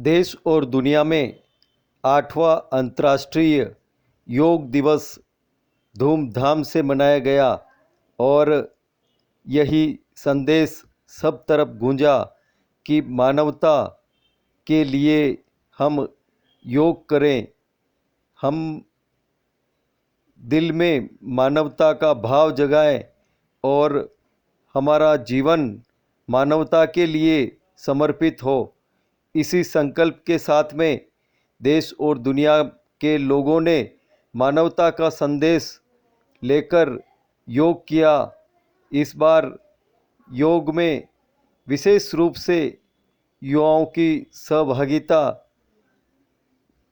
देश और दुनिया में 8वां अंतर्राष्ट्रीय योग दिवस धूमधाम से मनाया गया और यही संदेश सब तरफ गूंजा कि मानवता के लिए हम योग करें। हम दिल में मानवता का भाव जगाएं और हमारा जीवन मानवता के लिए समर्पित हो। इसी संकल्प के साथ में देश और दुनिया के लोगों ने मानवता का संदेश लेकर योग किया। इस बार योग में विशेष रूप से युवाओं की सहभागिता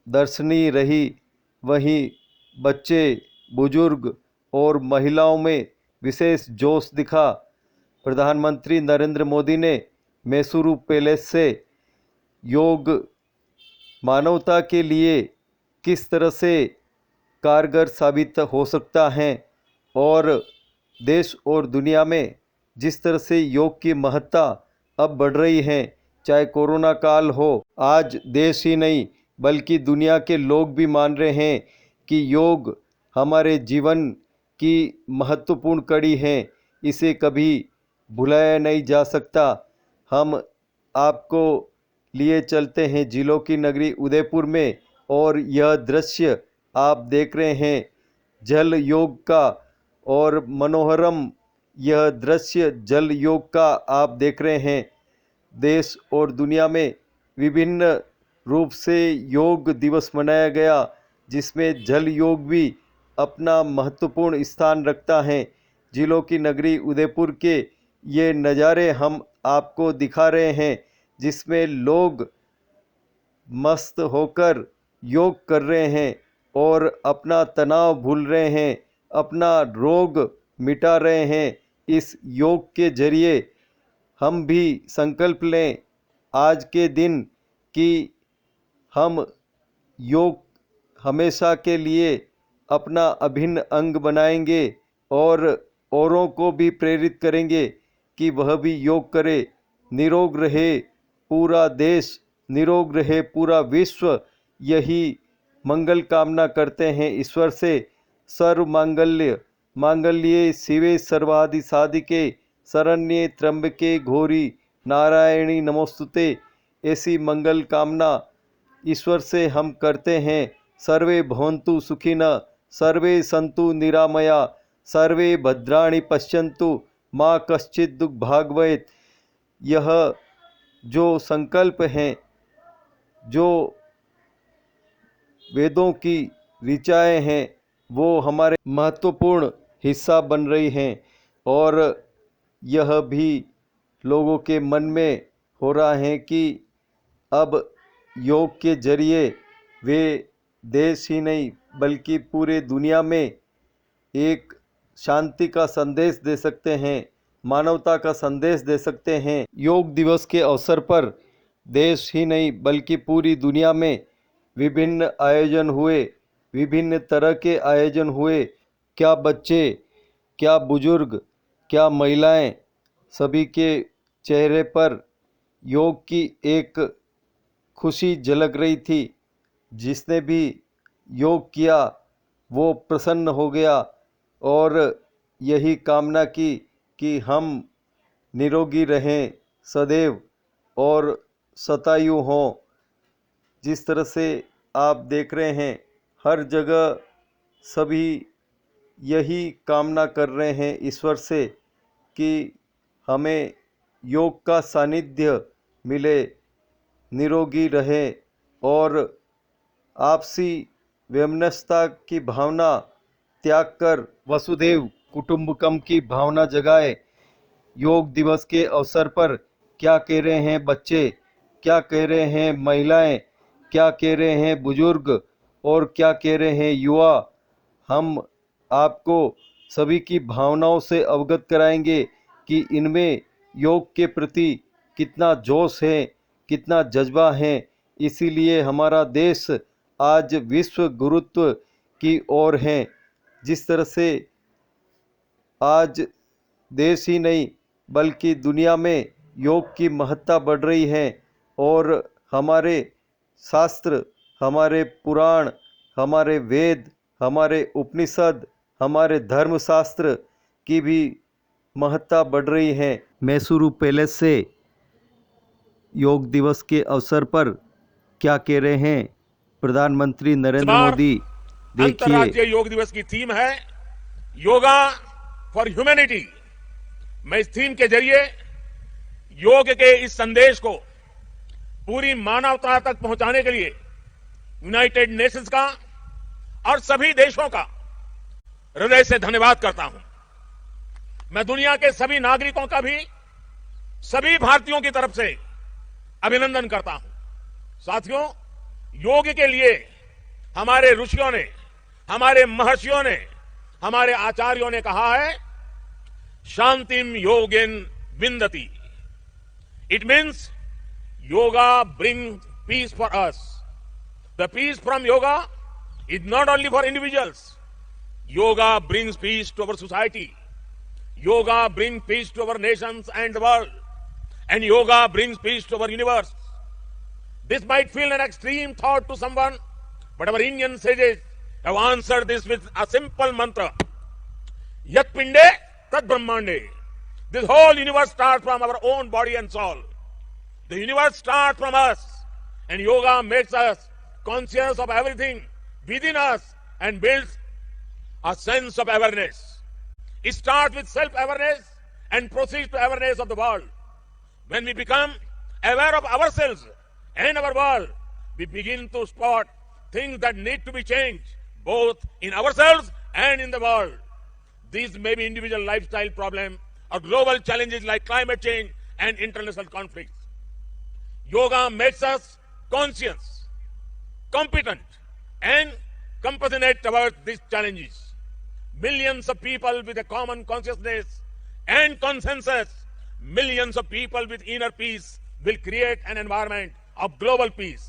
दर्शनीय रही। वहीं बच्चे, बुजुर्ग और महिलाओं में विशेष जोश दिखा। प्रधानमंत्री नरेंद्र मोदी ने मैसूरू पैलेस से योग मानवता के लिए किस तरह से कारगर साबित हो सकता है और देश और दुनिया में जिस तरह से योग की महत्ता अब बढ़ रही है, चाहे कोरोना काल हो, आज देश ही नहीं बल्कि दुनिया के लोग भी मान रहे हैं कि योग हमारे जीवन की महत्वपूर्ण कड़ी है। इसे कभी भुलाया नहीं जा सकता। हम आपको लिए चलते हैं जिलों की नगरी उदयपुर में और यह दृश्य आप देख रहे हैं जल योग का और मनोहरम यह दृश्य जल योग का आप देख रहे हैं। देश और दुनिया में विभिन्न रूप से योग दिवस मनाया गया जिसमें जल योग भी अपना महत्वपूर्ण स्थान रखता है। जिलों की नगरी उदयपुर के ये नज़ारे हम आपको दिखा रहे हैं जिसमें लोग मस्त होकर योग कर रहे हैं और अपना तनाव भूल रहे हैं, अपना रोग मिटा रहे हैं। इस योग के जरिए हम भी संकल्प लें आज के दिन कि हम योग हमेशा के लिए अपना अभिन्न अंग बनाएंगे और औरों को भी प्रेरित करेंगे कि वह भी योग करे। निरोग रहे पूरा देश, निरोग रहे पूरा विश्व, यही मंगल कामना करते हैं ईश्वर से। सर्व मांगल्य मांगल्ये शिवे सर्वादि साधिके शरण्ये त्र्यंबके घोरी नारायणी नमोस्तुते। ऐसी मंगल कामना ईश्वर से हम करते हैं। सर्वे भवन्तु सुखिनः, सर्वे सन्तु निरामया, सर्वे भद्राणि पश्यन्तु माँ कश्चित् दुःख भाग् भवेत्। यह जो संकल्प हैं, जो वेदों की ऋचाएँ हैं, वो हमारे महत्वपूर्ण हिस्सा बन रही हैं और यह भी लोगों के मन में हो रहा है कि अब योग के जरिए वे देश ही नहीं बल्कि पूरे दुनिया में एक शांति का संदेश दे सकते हैं, मानवता का संदेश दे सकते हैं। योग दिवस के अवसर पर देश ही नहीं बल्कि पूरी दुनिया में विभिन्न आयोजन हुए, विभिन्न तरह के आयोजन हुए। क्या बच्चे, क्या बुजुर्ग, क्या महिलाएं, सभी के चेहरे पर योग की एक खुशी झलक रही थी। जिसने भी योग किया वो प्रसन्न हो गया और यही कामना की कि हम निरोगी रहें सदैव और शतायु हों। जिस तरह से आप देख रहे हैं हर जगह सभी यही कामना कर रहे हैं ईश्वर से कि हमें योग का सानिध्य मिले, निरोगी रहे और आपसी वैमनस्यता की भावना त्याग कर वसुधैव कुटुंबकम की भावना जगाए। योग दिवस के अवसर पर क्या कह रहे हैं बच्चे, क्या कह रहे हैं महिलाएं, क्या कह रहे हैं बुजुर्ग और क्या कह रहे हैं युवा, हम आपको सभी की भावनाओं से अवगत कराएंगे कि इनमें योग के प्रति कितना जोश है, कितना जज्बा है। इसीलिए हमारा देश आज विश्व गुरुत्व की ओर है। जिस तरह से आज देश ही नहीं बल्कि दुनिया में योग की महत्ता बढ़ रही है और हमारे शास्त्र, हमारे पुराण, हमारे वेद, हमारे उपनिषद, हमारे धर्मशास्त्र की भी महत्ता बढ़ रही है। मैसूरू पैलेस से योग दिवस के अवसर पर क्या कह रहे हैं प्रधानमंत्री नरेंद्र मोदी, देखिए। अंतर्राष्ट्रीय योग दिवस की थीम है योगा फॉर ह्यूमैनिटी। मैं इस थीम के जरिए योग के इस संदेश को पूरी मानवता तक पहुंचाने के लिए यूनाइटेड नेशंस का और सभी देशों का हृदय से धन्यवाद करता हूं। मैं दुनिया के सभी नागरिकों का भी सभी भारतीयों की तरफ से अभिनंदन करता हूं। साथियों, योग के लिए हमारे ऋषियों ने, हमारे महर्षियों ने, हमारे आचार्यों ने कहा है, शांतिम योगेन विंदति। It means yoga bring peace for us. The peace from yoga is not only for individuals. Yoga brings peace to our society. Yoga brings peace to our nations and the world. And yoga brings peace to our universe. This might feel an extreme thought to someone, but our Indian sages have answered this with a simple mantra. Yat pinde tat brahmande. This whole universe starts from our own body and soul. The universe starts from us. And yoga makes us conscious of everything within us and builds a sense of awareness. It starts with self-awareness and proceeds to awareness of the world. When we become aware of ourselves and our world, we begin to spot things that need to be changed, both in ourselves and in the world. These may be individual lifestyle problems or global challenges like climate change and international conflicts. Yoga makes us conscious, competent, and compassionate towards these challenges. Millions of people with a common consciousness and consensus, millions of people with inner peace will create an environment of global peace.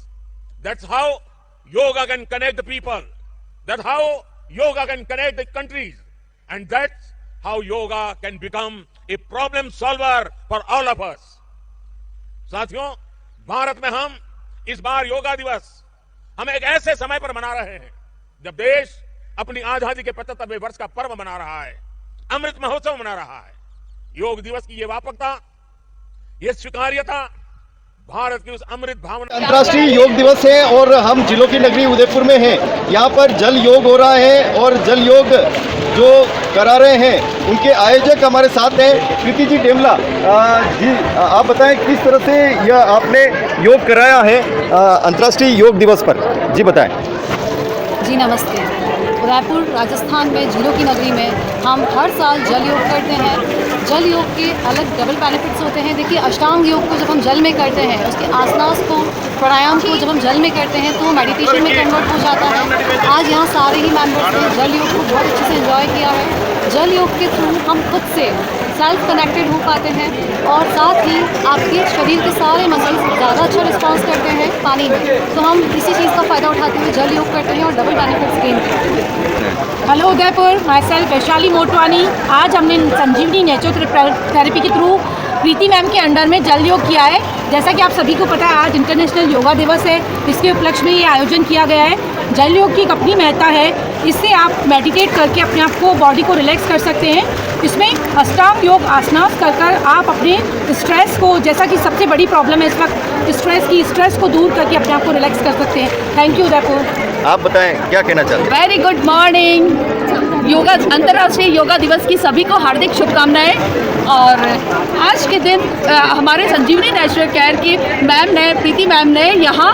That's how yoga can connect the people. That's how yoga can connect the countries. And that's how yoga can become a problem solver for all of us. साथियों, भारत में हम इस बार योगा दिवस हम एक ऐसे समय पर मना रहे हैं जब देश अपनी आजादी के 75वें वर्ष का पर्व मना रहा है, अमृत महोत्सव मना रहा है। योग दिवस की ये व्यापकता, ये स्वीकार्यता भारत की उस अमृत भावना। अंतर्राष्ट्रीय योग दिवस है और हम जिलों की नगरी उदयपुर में हैं। यहाँ पर जल योग हो रहा है और जल योग जो करा रहे हैं उनके आयोजक हमारे साथ हैं प्रीति जी डेमला जी। आप बताएं किस तरह से यह आपने योग कराया है अंतर्राष्ट्रीय योग दिवस पर, जी बताएं। जी नमस्ते। उदयपुर राजस्थान में झीलों की नगरी में हम हर साल जल योग करते हैं। जल योग के अलग डबल बेनिफिट्स होते हैं। देखिए, अष्टांग योग को जब हम जल में करते हैं, उसके आसनास को, प्राणायाम को जब हम जल में करते हैं तो मेडिटेशन में कन्वर्ट हो जाता है। आज यहाँ सारे ही मेंबर्स ने जल योग को बहुत अच्छे से एंजॉय किया है। जल योग के थ्रू हम खुद से सेल्फ कनेक्टेड हो पाते हैं और साथ ही आपके शरीर के सारे मसल्स ज़्यादा अच्छा रिस्पॉन्स करते हैं पानी में। तो हम इसी चीज़ का फ़ायदा उठाते हुए जल योग करते हैं और डबल बेनिफिट्स गेन करते हैं। Hello Udaipur, my self Vaishali Motwani. आज हमने संजीवनी नेचुरोथेरेपी के थ्रू प्रीति मैम के अंडर में जल योग किया है। जैसा कि आप सभी को पता है, आज इंटरनेशनल योगा दिवस है। इसके उपलक्ष्य में ये आयोजन किया गया है। जल योग की एक अपनी महत्ता है। इससे आप मेडिटेट करके अपने आप को, बॉडी को रिलैक्स कर सकते हैं। इसमें अष्टांग योग आसनास कर आप अपने स्ट्रेस को, जैसा कि सबसे बड़ी प्रॉब्लम है इस वक्त स्ट्रेस को दूर करके अपने आप को रिलैक्स कर सकते हैं। Thank you Udaipur. आप बताएं क्या कहना चाहते हैं। Very good morning. योगा अंतर्राष्ट्रीय योगा दिवस की सभी को हार्दिक शुभकामनाएं। और आज के दिन हमारे संजीवनी नेचुरल केयर की मैम ने, प्रीति मैम ने यहाँ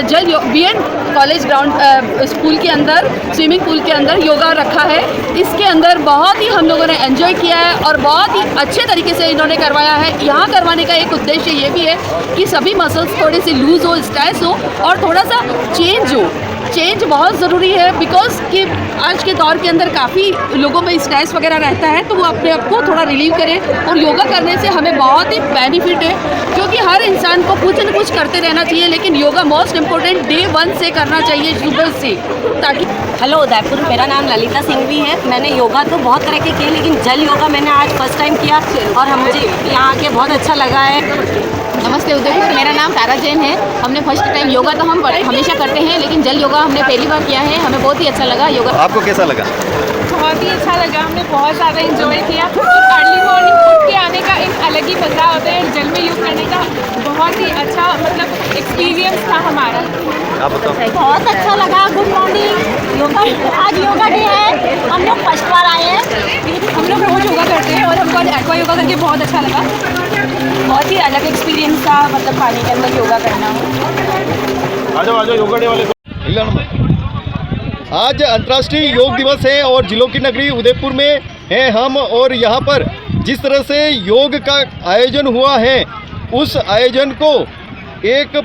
जल BN कॉलेज ग्राउंड स्कूल के अंदर, स्विमिंग पूल के अंदर योगा रखा है। इसके अंदर बहुत ही हम लोगों ने एंजॉय किया है और बहुत ही अच्छे तरीके से इन्होंने करवाया है। यहाँ करवाने का एक उद्देश्य ये भी है कि सभी मसल्स थोड़े से लूज हो, स्ट्रेच हो और थोड़ा सा चेंज हो। चेंज बहुत ज़रूरी है, बिकॉज कि आज के दौर के अंदर काफ़ी लोगों में स्ट्रेस वगैरह रहता है, तो वो अपने आप को थोड़ा रिलीव करें। और योगा करने से हमें बहुत ही बेनिफिट है, क्योंकि हर इंसान को कुछ न कुछ करते रहना चाहिए, लेकिन योगा मोस्ट इम्पोर्टेंट डे 1 से करना चाहिए, सुबह से, ताकि। हेलो उदयपुर, मेरा नाम ललिता सिंह भी है। मैंने योगा तो बहुत तरह के किए, लेकिन जल योगा मैंने आज फर्स्ट टाइम किया और मुझे यहाँ आके बहुत अच्छा लगा है। नमस्ते उदयपुर, मेरा नाम तारा जैन है। हमने फर्स्ट टाइम योगा तो हम हमेशा करते हैं, लेकिन जल योगा हमने पहली बार किया है। हमें बहुत ही अच्छा लगा योगा। आपको कैसा लगा? बहुत ही अच्छा लगा, हमने बहुत ज़्यादा इंजॉय किया। अर्ली मॉर्निंग उठ के आने का एक अलग ही मज़ा होता है, जल में योग करने का बहुत ही अच्छा मतलब एक्सपीरियंस था हमारा। आप बताओ। बहुत अच्छा लगा। Good morning. योगा आज योगा डे है, हम लोग फर्स्ट बार आए हैं। हम लोग रोज़ योगा करते हैं और हमको आज एक्वा योगा करके बहुत अच्छा लगा। बहुत ही अलग एक्सपीरियंस था, मतलब पानी के अंदर योगा करना। आ जाओ योगा डे वाले। आज अंतर्राष्ट्रीय योग दिवस है और जिलों की नगरी उदयपुर में हैं हम, और यहाँ पर जिस तरह से योग का आयोजन हुआ है, उस आयोजन को एक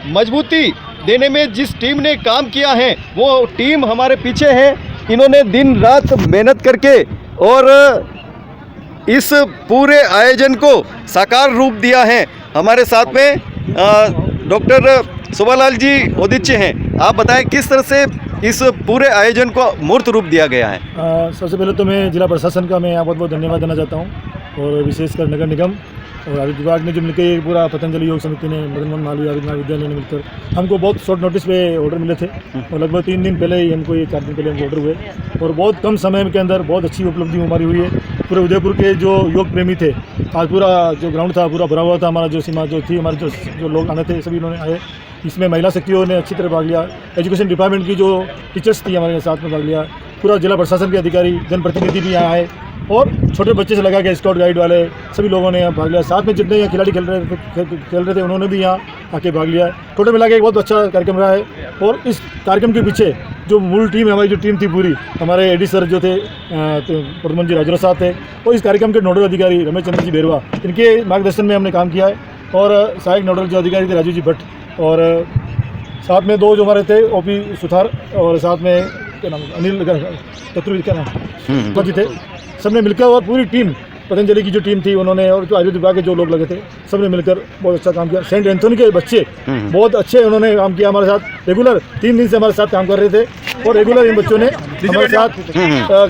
मजबूती देने में जिस टीम ने काम किया है, वो टीम हमारे पीछे है। इन्होंने दिन रात मेहनत करके और इस पूरे आयोजन को साकार रूप दिया है। हमारे साथ में डॉक्टर शोभालाल जी ओदिच्य हैं। आप बताएं किस तरह से इस पूरे आयोजन को मूर्त रूप दिया गया है। सबसे पहले तो मैं जिला प्रशासन का मैं यहाँ बहुत बहुत धन्यवाद देना चाहता हूँ, और विशेषकर नगर निगम और आयुष विभाग ने जो मिलकर पूरा पतंजलि योग समिति ने, मदन मोहन मालवीय आयुर्वेद महाविद्यालय ने मिलकर हमको बहुत शॉर्ट नोटिस पे ऑर्डर मिले थे, और लगभग 3 दिन पहले ही हमको, ये 4 दिन पहले हमको ऑर्डर हुए, और बहुत कम समय के अंदर बहुत अच्छी उपलब्धि हमारी हुई है। पूरे उदयपुर के जो योग प्रेमी थे, आज पूरा जो ग्राउंड था पूरा भरा हुआ था। हमारा जो सीमा जो थी, हमारे जो लोग आने थे सभी उन्होंने आए। इसमें महिला शक्तियों ने अच्छी तरह भाग लिया। एजुकेशन डिपार्टमेंट की जो टीचर्स थी हमारे साथ में भाग लिया। पूरा जिला प्रशासन के अधिकारी, जनप्रतिनिधि भी यहाँ आए, और छोटे बच्चे से लगा के स्काउट गाइड वाले सभी लोगों ने यहाँ भाग लिया। साथ में जितने यहाँ खिलाड़ी खेल रहे थे उन्होंने भी यहाँ आके भाग लिया। टोटल मिला के एक बहुत अच्छा कार्यक्रम रहा है। और इस कार्यक्रम के पीछे जो मूल टीम है, हमारी जो टीम थी पूरी, हमारे एडी सर जो थे प्रद्युम्न जी राजौरा साहब थे, और इस कार्यक्रम के नोडल अधिकारी रमेश चंद्र जी बेरवा, इनके मार्गदर्शन में हमने काम किया है। और सहायक नोडल जो अधिकारी थे राजू जी भट्ट, और साथ में 2 जो हमारे थे ओपी सुथार, और साथ में क्या नाम अनिल चतुर्वेदी क्या नाम जी थे, सबने मिलकर, और पूरी टीम पतंजलि की जो टीम थी उन्होंने, और जो आयुर्वेद विभाग के जो लोग लगे थे, सबने मिलकर बहुत अच्छा काम किया। सेंट एंथोनी के बच्चे बहुत अच्छे उन्होंने काम किया हमारे साथ। रेगुलर 3 दिन से हमारे साथ काम कर रहे थे, और रेगुलर इन बच्चों ने हमारे साथ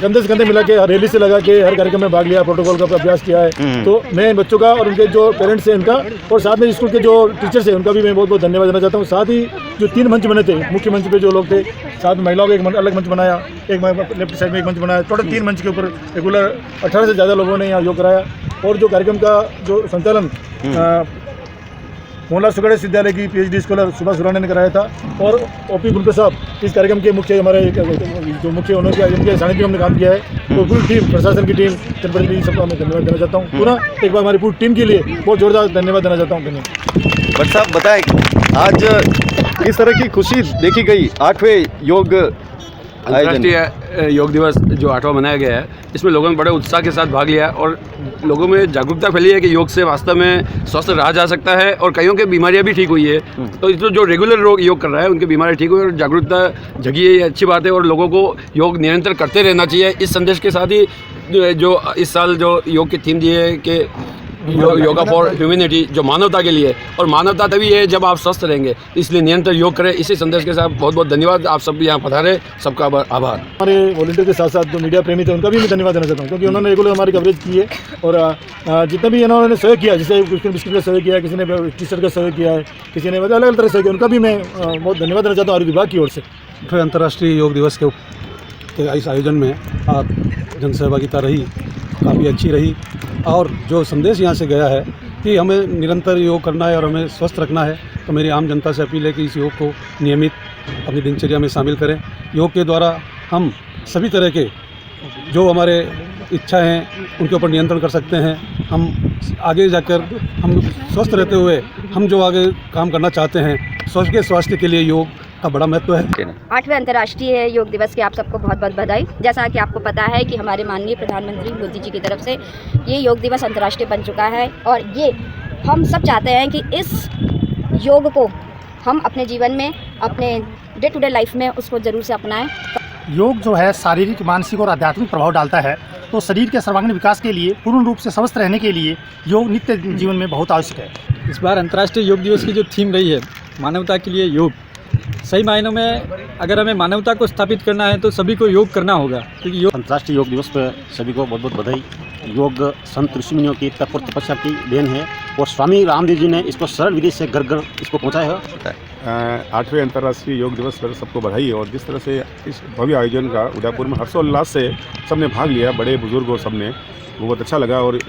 कंधे से कंधे मिला के, रैली से लगा के हर कार्यक्रम में भाग लिया, प्रोटोकॉल का अभ्यास किया है। तो मैं इन बच्चों का और उनके जो पेरेंट्स हैं इनका, और साथ में स्कूल के जो टीचर्स हैं उनका भी मैं बहुत बहुत धन्यवाद देना चाहता हूँ। साथ ही जो 3 मंच बने थे, मुख्य मंच पे जो लोग थे, साथ में महिलाओं का एक अलग मंच बनाया, एक लेफ्ट साइड में एक मंच बनाया। टोटल 3 मंच के ऊपर रेगुलर 18 से ज़्यादा लोगों ने यहाँ योग कराया। और जो कार्यक्रम का जो संचालन मोहनलाल सुगड़े विद्यालय की PhD स्कॉलर सुभाष सुराने ने कराया था, और ओपी बुनकर साहब इस कार्यक्रम के मुख्य, हमारे जो मुख्य उन्होंने इनके सानिध्य में हमने काम किया है। तो पूरी टीम, प्रशासन की टीम, जनप्रतिनिधि सबका मैं धन्यवाद देना चाहता हूँ। पुनः एक बार हमारी पूरी टीम के लिए बहुत जोरदार धन्यवाद देना चाहता हूँ। धन्यवाद। भट्ट साहब बताएं, आज किस तरह की खुशी देखी गई 8वें योग अंतर्राष्ट्रीय योग दिवस जो 8वां मनाया गया है, इसमें लोगों ने बड़े उत्साह के साथ भाग लिया, और लोगों में जागरूकता फैली है कि योग से वास्तव में स्वस्थ रहा जा सकता है, और कईयों की बीमारियां भी ठीक हुई है। तो जो रेगुलर लोग योग कर रहा है उनकी बीमारियां ठीक हुई, और जागरूकता जगी है, ये अच्छी बात है। और लोगों को योग निरंतर करते रहना चाहिए। इस संदेश के साथ ही जो इस साल जो योग की थीम दी है कि योगा फॉर ह्यूमैनिटी, जो मानवता के लिए, और मानवता तभी है जब आप स्वस्थ रहेंगे, इसलिए निरंतर योग करें। इसी संदेश के साथ बहुत बहुत धन्यवाद। आप सब यहाँ पधारे, सबका आभार। हमारे वॉलंटियर के साथ साथ जो मीडिया प्रेमी थे उनका भी मैं धन्यवाद देना चाहता हूँ, क्योंकि उन्होंने रेगुलर हमारी कवरेज की है। और जितना भी इन्होंने सहयोग किया, जैसे बिस्किट का सहयोग किया, किसी ने टी-शर्ट का सहयोग किया है, किसी ने अलग अलग तरह से किया, उनका भी मैं बहुत धन्यवाद देना चाहता हूँ आयुर्वेद विभाग की ओर से। अंतर्राष्ट्रीय योग दिवस के इस आयोजन में आप जनसहभागिता रही, काफ़ी अच्छी रही, और जो संदेश यहाँ से गया है कि हमें निरंतर योग करना है और हमें स्वस्थ रखना है, तो मेरी आम जनता से अपील है कि इस योग को नियमित अपनी दिनचर्या में शामिल करें। योग के द्वारा हम सभी तरह के जो हमारे इच्छा हैं उनके ऊपर नियंत्रण कर सकते हैं। हम आगे जाकर हम स्वस्थ रहते हुए हम जो आगे काम करना चाहते हैं, स्वास्थ्य के लिए योग का बड़ा महत्व है। 8वें अंतर्राष्ट्रीय योग दिवस की आप सबको बहुत बहुत बधाई। जैसा कि आपको पता है कि हमारे माननीय प्रधानमंत्री मोदी जी की तरफ से ये योग दिवस अंतर्राष्ट्रीय बन चुका है, और ये हम सब चाहते हैं कि इस योग को हम अपने जीवन में, अपने डे टू डे लाइफ में उसको ज़रूर से अपनाएं। योग जो है शारीरिक, मानसिक और आध्यात्मिक प्रभाव डालता है, तो शरीर के सर्वांगीण विकास के लिए, पूर्ण रूप से स्वस्थ रहने के लिए योग नित्य जीवन में बहुत आवश्यक है। इस बार अंतर्राष्ट्रीय योग दिवस की जो थीम रही है मानवता के लिए योग, सही मायनों में अगर हमें मानवता को स्थापित करना है तो सभी को योग करना होगा, क्योंकि योग अंतर्राष्ट्रीय योग दिवस पर सभी को बहुत बहुत बधाई। योग संत ऋषि मुनियों की तप और तपस्या की देन है और स्वामी रामदेव जी ने इसको सरल विधि से घर घर इसको पहुँचाया है। 8वें अंतर्राष्ट्रीय योग दिवस पर सबको बधाई है। और जिस तरह से इस भव्य आयोजन का उदयपुर में हर्षोल्लास से सबने भाग लिया, बड़े बुजुर्गों सबने, बहुत अच्छा लगा। और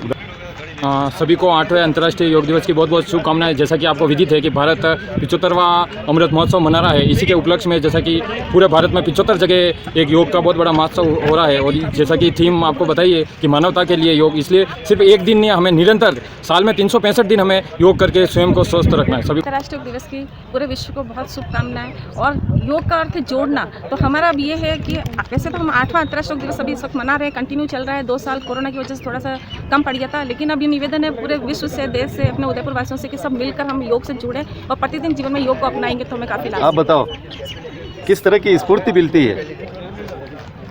सभी को 8वें अंतर्राष्ट्रीय योग दिवस की बहुत बहुत शुभकामनाएं। जैसा कि आपको विदित है कि भारत 75वां अमृत महोत्सव मना रहा है, इसी के उपलक्ष्य में जैसा कि पूरे भारत में 75 जगह एक योग का बहुत बड़ा महोत्सव हो रहा है। और जैसा कि थीम आपको बताइए कि मानवता के लिए योग, इसलिए सिर्फ एक दिन नहीं, हमें निरंतर साल में 365 दिन हमें योग करके स्वयं को स्वस्थ रखना है। सभी अंतर्राष्ट्रीय योग दिवस की पूरे विश्व को बहुत शुभकामनाएं। और योग का अर्थ जोड़ना, तो हमारा अब ये है कि वैसे तो हम 8वां अंतर्राष्ट्रीय योग दिवस अभी इस वक्त मना रहे हैं, कंटिन्यू चल रहा है। 2 साल कोरोना की वजह से थोड़ा सा कम पड़ गया था, लेकिन अब ये निवेदन है पूरे विश्व से, देश से, अपने उदयपुर वासियों से कि सब मिलकर हम योग से जुड़े और प्रतिदिन जीवन में योग को अपनाएंगे तो हमें काफ़ी लाभ। आप बताओ किस तरह की स्फूर्ति मिलती है?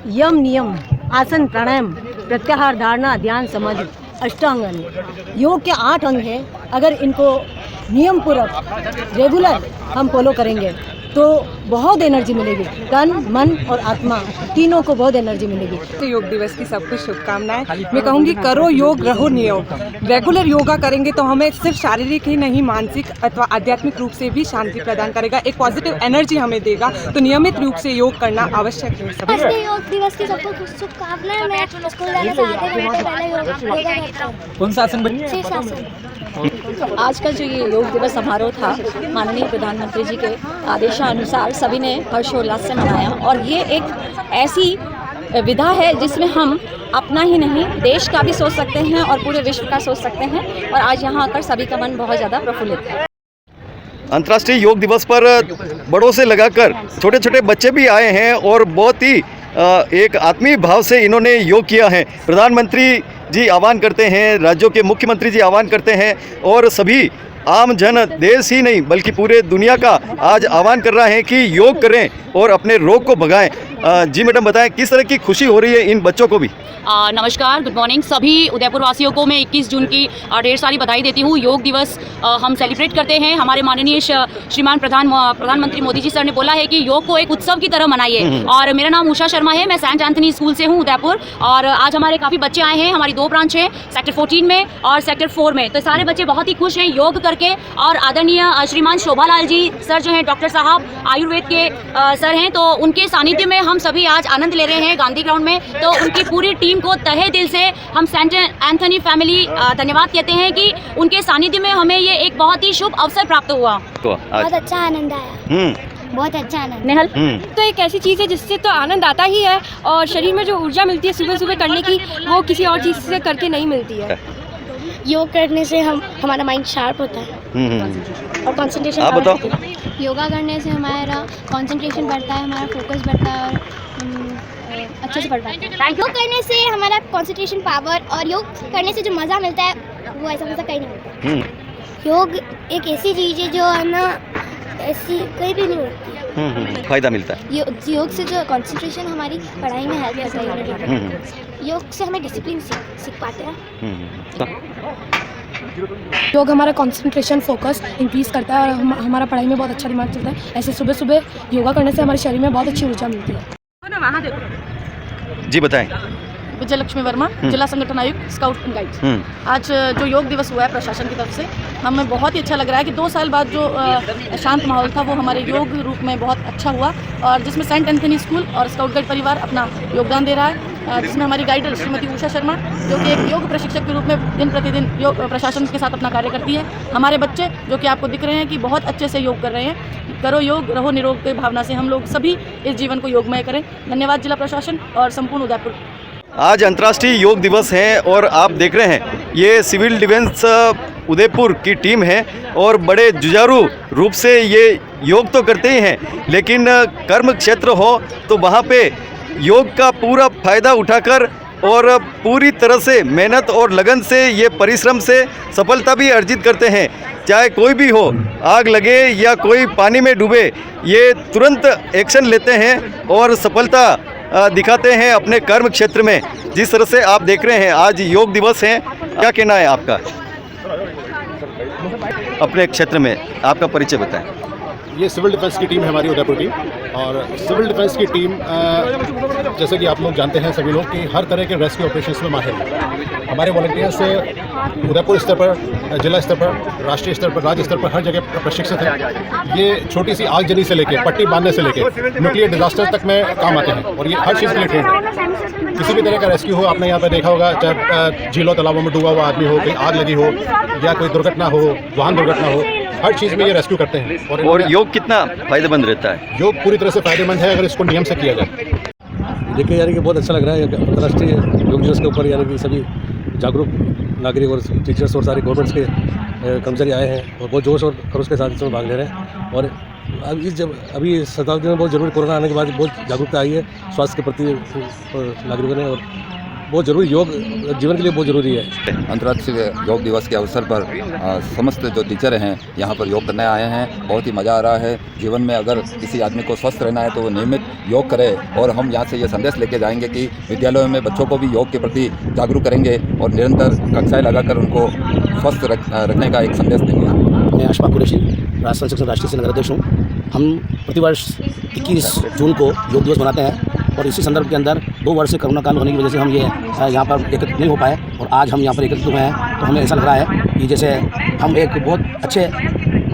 यम, नियम, आसन, प्राणायाम, प्रत्याहार, धारणा, ध्यान, समाधि, अष्टांग अंग। योग के 8 अंग हैं। अगर इनको नियम पूर्वक रेगुलर हम फॉलो करेंगे तो बहुत एनर्जी मिलेगी, तन, मन और आत्मा तीनों को बहुत एनर्जी मिलेगी। तो योग दिवस की सबको शुभकामनाएं। मैं कहूँगी करो योग, रहो नियोग। रेगुलर योगा करेंगे तो हमें सिर्फ शारीरिक ही नहीं, मानसिक अथवा आध्यात्मिक रूप से भी शांति प्रदान करेगा, एक पॉजिटिव एनर्जी हमें देगा। तो नियमित रूप से योग करना आवश्यक है। अंतर्राष्ट्रीय योग दिवस की सबको शुभकामनाएं। मैं स्कूल जाने से आधे घंटे पहले योगा करता हूँ। कौन सा आसन बनी? शीर्षासन। आज का जो ये योग दिवस समारोह था, माननीय प्रधानमंत्री जी के आदेशानुसार सभी ने हर्षोल्लास से मनाया। और ये एक ऐसी विधा है जिसमें हम अपना ही नहीं, देश का भी सोच सकते हैं और पूरे विश्व का सोच सकते हैं। और आज यहाँ आकर सभी का मन बहुत ज़्यादा प्रफुल्लित है। अंतर्राष्ट्रीय योग दिवस पर बड़ों से लगाकर छोटे छोटे बच्चे भी आए हैं और बहुत ही एक आत्मीय भाव से इन्होंने योग किया है। प्रधानमंत्री जी आह्वान करते हैं, राज्यों के मुख्यमंत्री जी आह्वान करते हैं और सभी आम जन, देश ही नहीं बल्कि पूरे दुनिया का आज आह्वान कर रहा है कि योग करें और अपने रोग को भगाएं। जी मैडम बताएं किस तरह की खुशी हो रही है इन बच्चों को भी? नमस्कार, गुड मॉर्निंग सभी उदयपुर वासियों को। मैं 21 जून की ढेर सारी बधाई देती हूँ। योग दिवस हम सेलिब्रेट करते हैं। हमारे माननीय श्रीमान प्रधानमंत्री मोदी जी सर ने बोला है कि योग को एक उत्सव की तरह मनाइए। और मेरा नाम उषा शर्मा है, मैं सेंट एंथनी स्कूल से हूँ उदयपुर। और आज हमारे काफ़ी बच्चे आए हैं, हमारी 2 ब्रांच हैं, सेक्टर 14 में और सेक्टर 4 में। तो सारे बच्चे बहुत ही खुश हैं योग करके। और आदरणीय श्रीमान शोभालाल जी सर जो हैं, डॉक्टर साहब आयुर्वेद के सर हैं, तो उनके सानिध्य में हम सभी आज आनंद ले रहे हैं गांधी ग्राउंड में। तो उनकी पूरी टीम को तहे दिल से हम सेंट एंथनी फैमिली धन्यवाद कहते हैं कि उनके सानिध्य में हमें ये एक बहुत ही शुभ अवसर प्राप्त हुआ। तो बहुत अच्छा आनंद आया। बहुत अच्छा आनंद। नेहल, तो एक ऐसी चीज़ है जिससे तो आनंद आता ही है और शरीर में जो ऊर्जा मिलती है सुबह सुबह करने की, वो किसी और चीज़ से करके नहीं मिलती है। योग करने से हमारा माइंड शार्प होता है और कंसंट्रेशन। आप बताओ। योगा करने से हमारा कंसंट्रेशन बढ़ता है, हमारा फोकस बढ़ता है और अच्छे से पढ़ पाते हैं। योग करने से हमारा कंसंट्रेशन पावर और योग करने से जो मज़ा मिलता है वो ऐसा मज़ा कहीं नहीं मिलता। योग एक ऐसी चीज़ है जो है ना, ऐसी कहीं भी नहीं होती। फायदा मिलता है। योग से जो कंसंट्रेशन हमारी पढ़ाई में हेल्प करता है। योग से हमें डिसिप्लिन सीख पाते हैं। योग हमारा कंसंट्रेशन, फोकस इंक्रीज करता है और हमारा पढ़ाई में बहुत अच्छा दिमाग चलता है। ऐसे सुबह सुबह योगा करने से हमारे शरीर में बहुत अच्छी ऊर्जा मिलती है। जी बताएं। विजयलक्ष्मी वर्मा, जिला संगठन आयुक्त, स्काउट एंड गाइड। आज जो योग दिवस हुआ है प्रशासन की तरफ से, हमें बहुत ही अच्छा लग रहा है कि 2 साल बाद जो शांत माहौल था वो हमारे योग रूप में बहुत अच्छा हुआ। और जिसमें सेंट एंथनी स्कूल और स्काउट गाइड परिवार अपना योगदान दे रहा है, जिसमें हमारी गाइडर श्रीमती उषा शर्मा जो कि एक योग प्रशिक्षक के रूप में दिन प्रतिदिन योग प्रशासन के साथ अपना कार्य करती है। हमारे बच्चे जो कि आपको दिख रहे हैं कि बहुत अच्छे से योग कर रहे हैं। करो योग, रहो निरोग की भावना से हम लोग सभी इस जीवन को योगमय करें। धन्यवाद जिला प्रशासन और संपूर्ण उदयपुर। आज अंतर्राष्ट्रीय योग दिवस है और आप देख रहे हैं ये सिविल डिफेंस उदयपुर की टीम है और बड़े जुझारू रूप से ये योग तो करते ही हैं, लेकिन कर्म क्षेत्र हो तो वहाँ पे योग का पूरा फायदा उठाकर और पूरी तरह से मेहनत और लगन से, ये परिश्रम से सफलता भी अर्जित करते हैं। चाहे कोई भी हो, आग लगे या कोई पानी में डूबे, ये तुरंत एक्शन लेते हैं और सफलता दिखाते हैं अपने कर्म क्षेत्र में। जिस तरह से आप देख रहे हैं, आज योग दिवस है, क्या कहना है आपका? अपने क्षेत्र में आपका परिचय बताएं। ये सिविल डिफेंस की टीम है हमारी उदयपुर की, और सिविल डिफेंस की टीम जैसे कि आप लोग जानते हैं सभी लोग कि हर तरह के रेस्क्यू ऑपरेशंस में माहिर है। हमारे वॉलंटियर्स से उदयपुर स्तर पर, जिला स्तर पर, राष्ट्रीय स्तर पर, राज्य स्तर पर हर जगह प्रशिक्षित हैं। ये छोटी सी आगजनी से लेकर पट्टी बांधने से लेकर न्यूक्लियर डिजास्टर तक में काम आते हैं और ये हर चीज़ के लिए ट्रेंड है। किसी भी तरह का रेस्क्यू हो, आपने यहाँ पर देखा होगा, चाहे झीलों तालाबों में डूबा हुआ आदमी हो, कहीं आग लगी हो या कोई दुर्घटना हो, वाहन दुर्घटना हो, हर चीज़ में ये रेस्क्यू करते हैं। और योग कितना फायदेमंद रहता है? योग पूरी तरह से फायदेमंद है अगर इसको नियम से किया जाए। देखिए यानी कि बहुत अच्छा लग रहा है अंतर्राष्ट्रीय योग दिवस के ऊपर, यानी कि सभी जागरूक नागरिक और टीचर्स और सारे गवर्नमेंट्स के कर्मचारी आए हैं और बहुत जोश और खरोश के साथ इसमें भाग ले रहे हैं। और अभी शताब्दी में बहुत जरूरी, कोरोना आने के बाद बहुत जागरूकता आई है स्वास्थ्य के प्रति नागरिकों ने, और बहुत ज़रूरी, योग जीवन के लिए बहुत ज़रूरी है। अंतर्राष्ट्रीय योग दिवस के अवसर पर समस्त जो टीचर हैं यहाँ पर योग करने आए हैं। बहुत ही मज़ा आ रहा है। जीवन में अगर किसी आदमी को स्वस्थ रहना है तो वो नियमित योग करे, और हम यहाँ से ये संदेश लेके जाएंगे कि विद्यालयों में बच्चों को भी योग के प्रति जागरूक करेंगे और निरंतर कक्षाएँ लगाकर उनको स्वस्थ रखने का एक संदेश देंगे। मैं अशफाक कुरैशी, राष्ट्रीय संघ राष्ट्रीय नगर अध्यक्ष हूँ। हम प्रतिवर्ष 21 जून को योग दिवस मनाते हैं, और इसी संदर्भ के अंदर 2 वर्ष से कोरोना काल होने की वजह से हम ये यहाँ पर एकत्रित नहीं हो पाए, और आज हम यहाँ पर एकत्रित हुए हैं। तो हमें ऐसा लग रहा है कि जैसे हम एक बहुत अच्छे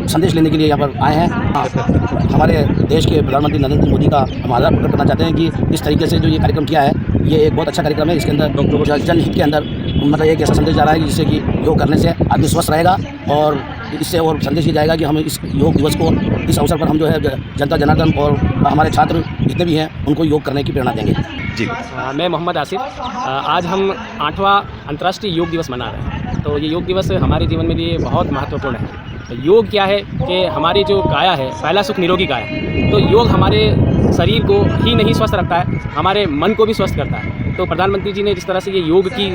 संदेश लेने के लिए यहाँ पर आए हैं। हमारे देश के प्रधानमंत्री नरेंद्र मोदी का हम आभार प्रकट करना चाहते हैं कि इस तरीके से जो ये कार्यक्रम किया है, ये एक बहुत अच्छा कार्यक्रम है। इसके अंदर जनहित के अंदर मतलब एक ऐसा संदेश जा रहा है जिससे कि योग करने से आदमी स्वस्थ रहेगा, और इससे और संदेश ये जाएगा कि हम इस योग दिवस को, इस अवसर पर हम जो है जनता जनार्दन और हमारे छात्र जितने भी हैं उनको योग करने की प्रेरणा देंगे। जी मैं मोहम्मद आसिफ। आज हम 8वां अंतर्राष्ट्रीय योग दिवस मना रहे हैं। तो ये योग दिवस हमारे जीवन में लिए बहुत महत्वपूर्ण है। तो योग क्या है कि हमारी जो काया है, पहला सुख निरोगी काया। तो योग हमारे शरीर को ही नहीं स्वस्थ रखता है, हमारे मन को भी स्वस्थ करता है। तो प्रधानमंत्री जी ने जिस तरह से ये योग की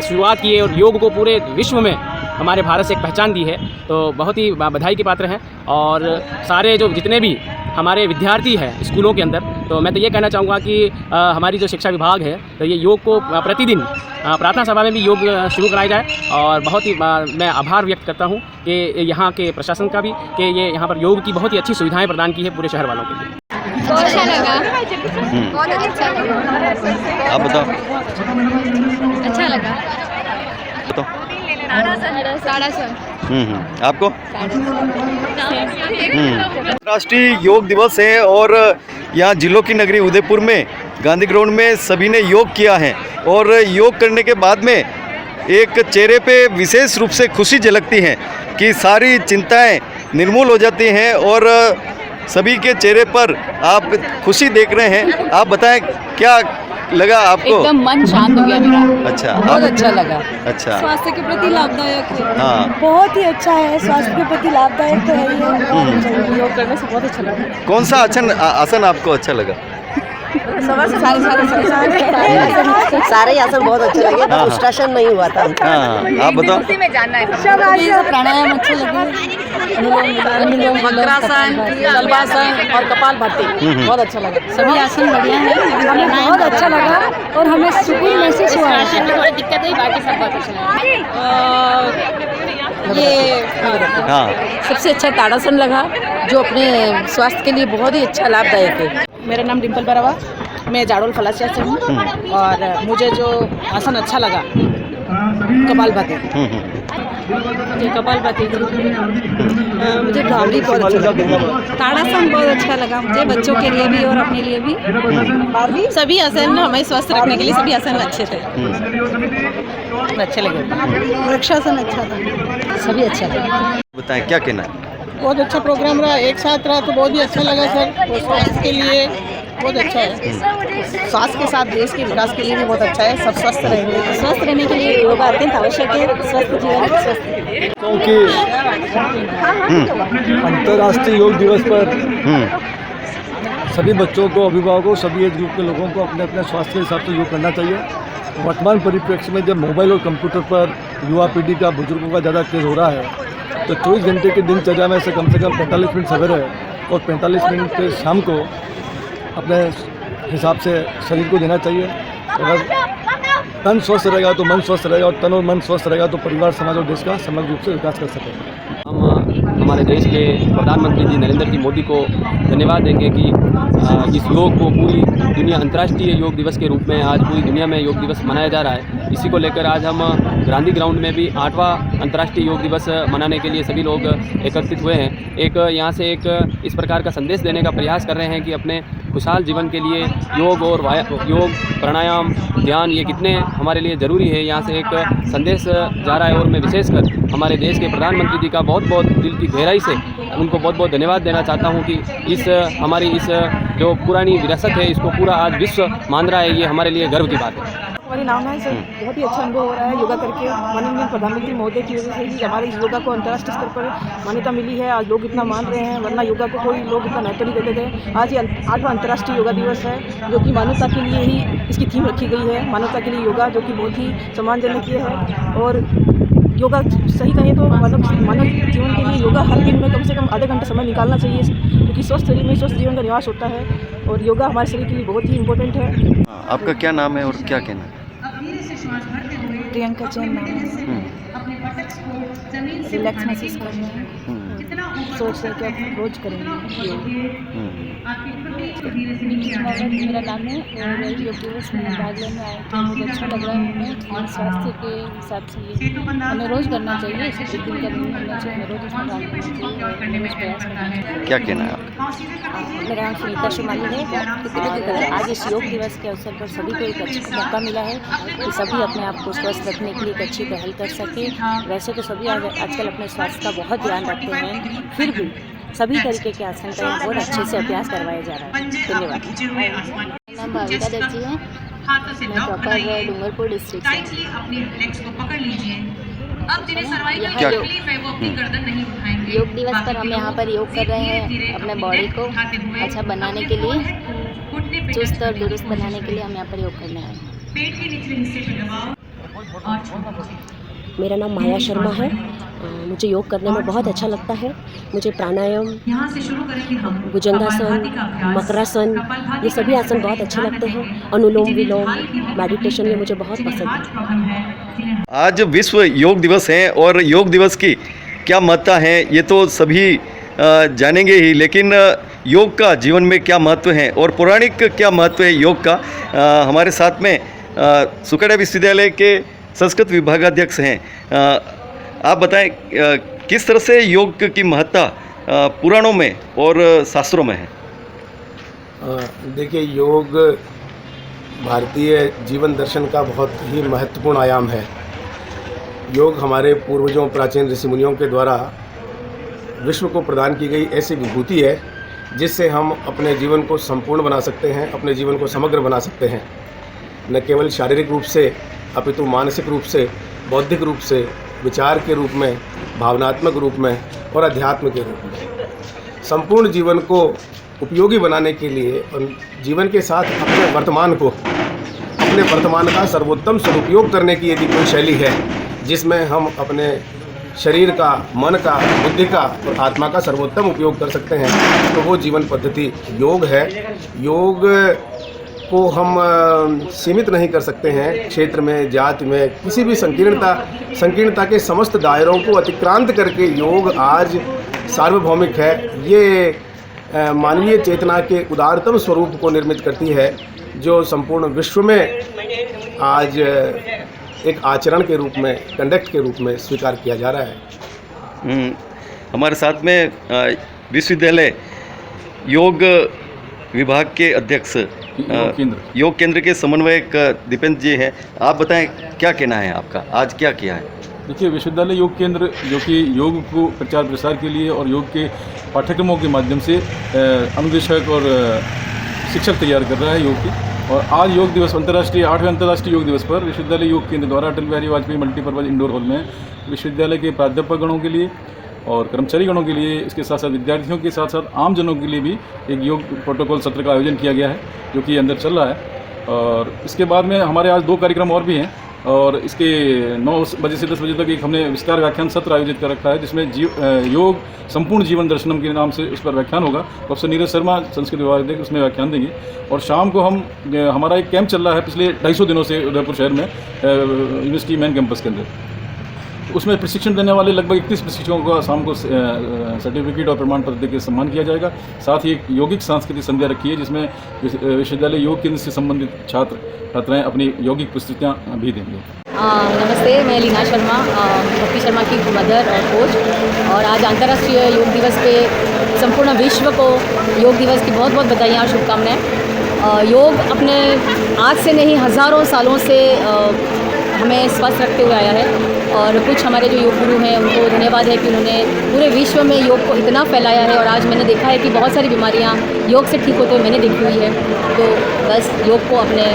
शुरुआत की है और योग को पूरे विश्व में हमारे भारत से एक पहचान दी है, तो बहुत ही बधाई के पात्र हैं। और सारे जो जितने भी हमारे विद्यार्थी हैं स्कूलों के अंदर, तो मैं तो ये कहना चाहूँगा कि हमारी जो शिक्षा विभाग है, तो ये योग को प्रतिदिन प्रार्थना सभा में भी योग शुरू कराया जाए। और बहुत ही मैं आभार व्यक्त करता हूँ कि यहाँ के प्रशासन का भी, कि ये यहाँ पर योग की बहुत ही अच्छी सुविधाएं प्रदान की है पूरे शहर वालों के लिए। बहुत अच्छा लगा, बहुत अच्छा लगा। आप बताओ। अच्छा लगा। बताओ। आपको? राष्ट्रीय योग दिवस है और यहाँ जिलों की नगरी उदयपुर में गांधी ग्राउंड में सभी ने योग किया है, और योग करने के बाद में एक चेहरे पे विशेष रूप से खुशी झलकती है कि सारी चिंताएं निर्मूल हो जाती हैं, और सभी के चेहरे पर आप खुशी देख रहे हैं। आप बताएं क्या लगा आपको? एकदम मन शांत हो गया मेरा। अच्छा, बहुत अच्छा लगा। अच्छा, स्वास्थ्य के प्रति लाभदायक है। हाँ, बहुत ही अच्छा है, स्वास्थ्य के प्रति लाभदायक तो है ही। योग करने से बहुत अच्छा लगा। कौन सा आसन आपको अच्छा लगा? सारे आसन बहुत अच्छे लगे, हाँ, उष्ट्रासन नहीं हुआ था। हाँ, आप बताओ। प्राणायाम अच्छे लगे, वक्रासन, शलभासन और कपालभाति बहुत अच्छा लगा। सभी आसन बढ़िया है, हमें बहुत अच्छा लगा और हमें सुकून महसूस हुआ। थोड़ी दिक्कत हुई, बाकी सब बहुत अच्छा लगा। ये सबसे अच्छा ताड़ासन लगा, जो अपने स्वास्थ्य के लिए बहुत ही अच्छा लाभदायक है। मेरा नाम डिम्पल बरावा, मैं जाडोल फलासिया से हूँ, और मुझे जो आसन अच्छा लगा कपालभाति। मुझे कपालभाति, मुझे भ्रामरी बहुत अच्छा लगा। ताड़ासन बहुत अच्छा लगा मुझे, बच्चों के लिए भी और अपने लिए भी। सभी आसन हमें स्वस्थ रखने के लिए सभी आसन अच्छे थे, अच्छे लगे। वृक्षासन अच्छा था, सभी अच्छा लगा। बताएं क्या कहना है? बहुत अच्छा प्रोग्राम रहा, एक साथ रहा तो बहुत ही अच्छा लगा सर। और स्वास्थ्य के लिए बहुत अच्छा है, स्वास्थ्य के साथ देश के विकास के लिए भी बहुत अच्छा है। सब स्वस्थ रहेंगे, स्वस्थ रहने के लिए योगा अत्यंत आवश्यक है। स्वस्थ जीवन स्वस्थ, क्योंकि अंतर्राष्ट्रीय योग दिवस पर सभी बच्चों को, अभिभावकों, सभी एज ग्रुप के लोगों को अपने अपने स्वास्थ्य के हिसाब से योग करना चाहिए। वर्तमान परिप्रेक्ष्य में जब मोबाइल और कंप्यूटर पर युवा पीढ़ी का, बुजुर्गों का ज़्यादा क्रेज़ हो रहा है, तो 24 घंटे की दिनचर्या में से कम 45 मिनट सवेरे और 45 मिनट शाम को अपने हिसाब से शरीर को देना चाहिए। अगर तन स्वस्थ रहेगा तो मन स्वस्थ रहेगा, और तन और मन स्वस्थ रहेगा तो परिवार, समाज और देश का समग्र रूप से विकास कर सकेगा। हम हमारे देश के प्रधानमंत्री जी नरेंद्र जी मोदी को धन्यवाद देंगे कि इस योग को पूरी दुनिया अंतर्राष्ट्रीय योग दिवस के रूप में आज पूरी दुनिया में योग दिवस मनाया जा रहा है। इसी को लेकर आज हम गांधी ग्राउंड में भी 8वां अंतर्राष्ट्रीय योग दिवस मनाने के लिए सभी लोग एकत्रित हुए हैं। एक यहाँ से एक इस प्रकार का संदेश देने का प्रयास कर रहे हैं कि अपने खुशहाल जीवन के लिए योग और योग, प्राणायाम, ध्यान ये कितने हमारे लिए ज़रूरी है। यहाँ से एक संदेश जा रहा है और मैं विशेषकर हमारे देश के प्रधानमंत्री जी का बहुत बहुत दिल की गहराई से उनको बहुत बहुत धन्यवाद देना चाहता हूँ कि हमारी इस जो पुरानी विरासत है इसको पूरा आज विश्व मान रहा है। ये हमारे लिए गर्व की बात है। हमारे नाम है सर, बहुत ही अच्छा अनुभव हो रहा है योगा करके। माननीय प्रधानमंत्री महोदय की वजह से ही हमारे इस योगा को अंतर्राष्ट्रीय स्तर पर मान्यता मिली है। आज लोग इतना मान रहे हैं, वरना योगा को कोई लोग इतना महत्व नहीं देते थे। आज ये 8वां अंतर्राष्ट्रीय योगा दिवस है, जो कि मानवता के लिए ही इसकी थीम रखी गई है। मानवता के लिए योगा, जो कि बहुत ही सम्मानजनक है। और योगा सही कहें तो मानव जीवन के लिए योगा हर दिन में कम से कम आधे घंटे समय निकालना चाहिए, क्योंकि स्वस्थ शरीर में स्वस्थ जीवन का निवास होता है और योगा हमारे शरीर के लिए बहुत ही इम्पोर्टेंट है। आपका क्या नाम है और क्या कहना है? प्रियंका जैन नाम है। रिलैक्स महसूस करना है, सोच रहे कि आप रोज करेंगे योग। मेरा नाम है और योग दिवस में भाग लेने आए थे। मुझे अच्छा लग रहा है। हमें स्वास्थ्य के हिसाब से ये हमें रोज़ करना चाहिए, इसे एक दिन का नहीं करना चाहिए, हमें रोज़ इसमें भाग लेना चाहिए और रोज़ प्रयास करना चाहिए। क्या कहना है आपका? मेरा नाम सुनीता शिमाली है। आज इस योग दिवस के अवसर पर सभी को एक अच्छा मौका मिला है कि सभी अपने आप को स्वस्थ रखने के लिए एक अच्छी पहल कर सके। वैसे तो सभी आजकल अपने स्वास्थ्य का बहुत ध्यान रखते हैं, फिर भी सभी तरीके के आसन का बहुत अच्छे से अभ्यास करवाया जा रहा है। धन्यवाद। मेरा नाम भाविका दर्जी है, मैं प्रॉपर डूंगरपुर डिस्ट्रिक्ट से। योग दिवस पर हम यहाँ पर योग कर रहे हैं अपने बॉडी को अच्छा बनाने के लिए, चुस्त और दुरुस्त बनाने के लिए हम यहाँ पर योग करने आए हैं। मेरा नाम माया शर्मा है। मुझे योग करने में बहुत अच्छा लगता है। मुझे प्राणायाम, भुजंगासन, मकरासन, ये सभी आसन बहुत अच्छे लगते हैं। अनुलोम विलोम, मेडिटेशन, ये मुझे बहुत पसंद है। आज विश्व योग दिवस है और योग दिवस की क्या महत्ता है ये तो सभी जानेंगे ही, लेकिन योग का जीवन में क्या महत्व है और पौराणिक क्या महत्व है योग का, हमारे साथ में सुखेड़ा विश्वविद्यालय के संस्कृत विभागाध्यक्ष हैं। आप बताएं किस तरह से योग की महत्ता पुराणों में और शास्त्रों में है? देखिए, योग भारतीय जीवन दर्शन का बहुत ही महत्वपूर्ण आयाम है। योग हमारे पूर्वजों, प्राचीन ऋषि मुनियों के द्वारा विश्व को प्रदान की गई ऐसी विभूति है जिससे हम अपने जीवन को संपूर्ण बना सकते हैं, अपने जीवन को समग्र बना सकते हैं। न केवल शारीरिक रूप से अपितु मानसिक रूप से, बौद्धिक रूप से, विचार के रूप में, भावनात्मक रूप में और अध्यात्म के रूप में संपूर्ण जीवन को उपयोगी बनाने के लिए और जीवन के साथ अपने वर्तमान का सर्वोत्तम सदुपयोग करने की यदि कोई शैली है जिसमें हम अपने शरीर का, मन का, बुद्धि का और आत्मा का सर्वोत्तम उपयोग कर सकते हैं, तो वो जीवन पद्धति योग है। योग को हम सीमित नहीं कर सकते हैं क्षेत्र में, जाति में, किसी भी संकीर्णता के समस्त दायरों को अतिक्रांत करके योग आज सार्वभौमिक है। ये मानवीय चेतना के उदारतम स्वरूप को निर्मित करती है, जो संपूर्ण विश्व में आज एक आचरण के रूप में, कंडक्ट के रूप में स्वीकार किया जा रहा है। हमारे साथ में विश्वविद्यालय योग विभाग के अध्यक्ष, योग केंद्र के समन्वयक दीपेंद्र जी हैं। आप बताएं क्या कहना है आपका, आज क्या किया है? देखिए, विश्वविद्यालय योग केंद्र जो कि योग को प्रचार प्रसार के लिए और योग के पाठ्यक्रमों के माध्यम से अनुदेशक और शिक्षक तैयार कर रहा है योग की। और आज योग दिवस, अंतर्राष्ट्रीय 8वें अंतर्राष्ट्रीय योग दिवस पर विश्वविद्यालय योग केंद्र द्वारा Atal Bihari Vajpayee multipurpose indoor hall में विश्वविद्यालय के प्राध्यापक गणों के लिए और कर्मचारी गणों के लिए, इसके साथ साथ विद्यार्थियों के साथ साथ आम जनों के लिए भी एक योग प्रोटोकॉल सत्र का आयोजन किया गया है, जो कि अंदर चल रहा है। और इसके बाद में हमारे आज 2 कार्यक्रम और भी हैं और इसके 9 बजे से 10 बजे तक एक हमने विस्तार व्याख्यान सत्र आयोजित कर रखा है जिसमें योग संपूर्ण जीवन दर्शनम के नाम से इस पर व्याख्यान होगा। प्रोफेसर नीरज शर्मा संस्कृत विभाग देख उसमें व्याख्यान देंगे और शाम को हमारा एक कैंप चल रहा है पिछले 250 दिनों से उदयपुर शहर में यूनिवर्सिटी मेन कैंपस के अंदर। उसमें प्रशिक्षण देने वाले लगभग 31 प्रशिक्षकों का शाम को सर्टिफिकेट और प्रमाण पत्र देकर सम्मान किया जाएगा। साथ ही एक यौगिक सांस्कृतिक संध्या रखी है जिसमें विश्वविद्यालय योग केंद्र से संबंधित छात्राएं अपनी यौगिक प्रस्तुतियाँ भी देंगे। नमस्ते, मैं लीना शर्मा, भक्ति शर्मा की मदर और कोच, और आज अंतर्राष्ट्रीय योग दिवस पे संपूर्ण विश्व को योग दिवस की बहुत बहुत बधाइयाँ और शुभकामनाएँ। योग अपने आज से नहीं हज़ारों सालों से हमें स्वस्थ रखते हुए आया है और कुछ हमारे जो योग गुरु हैं उनको धन्यवाद है कि उन्होंने पूरे विश्व में योग को इतना फैलाया है और आज मैंने देखा है कि बहुत सारी बीमारियां योग से ठीक होते हुए मैंने देखी हुई है। तो बस योग को अपने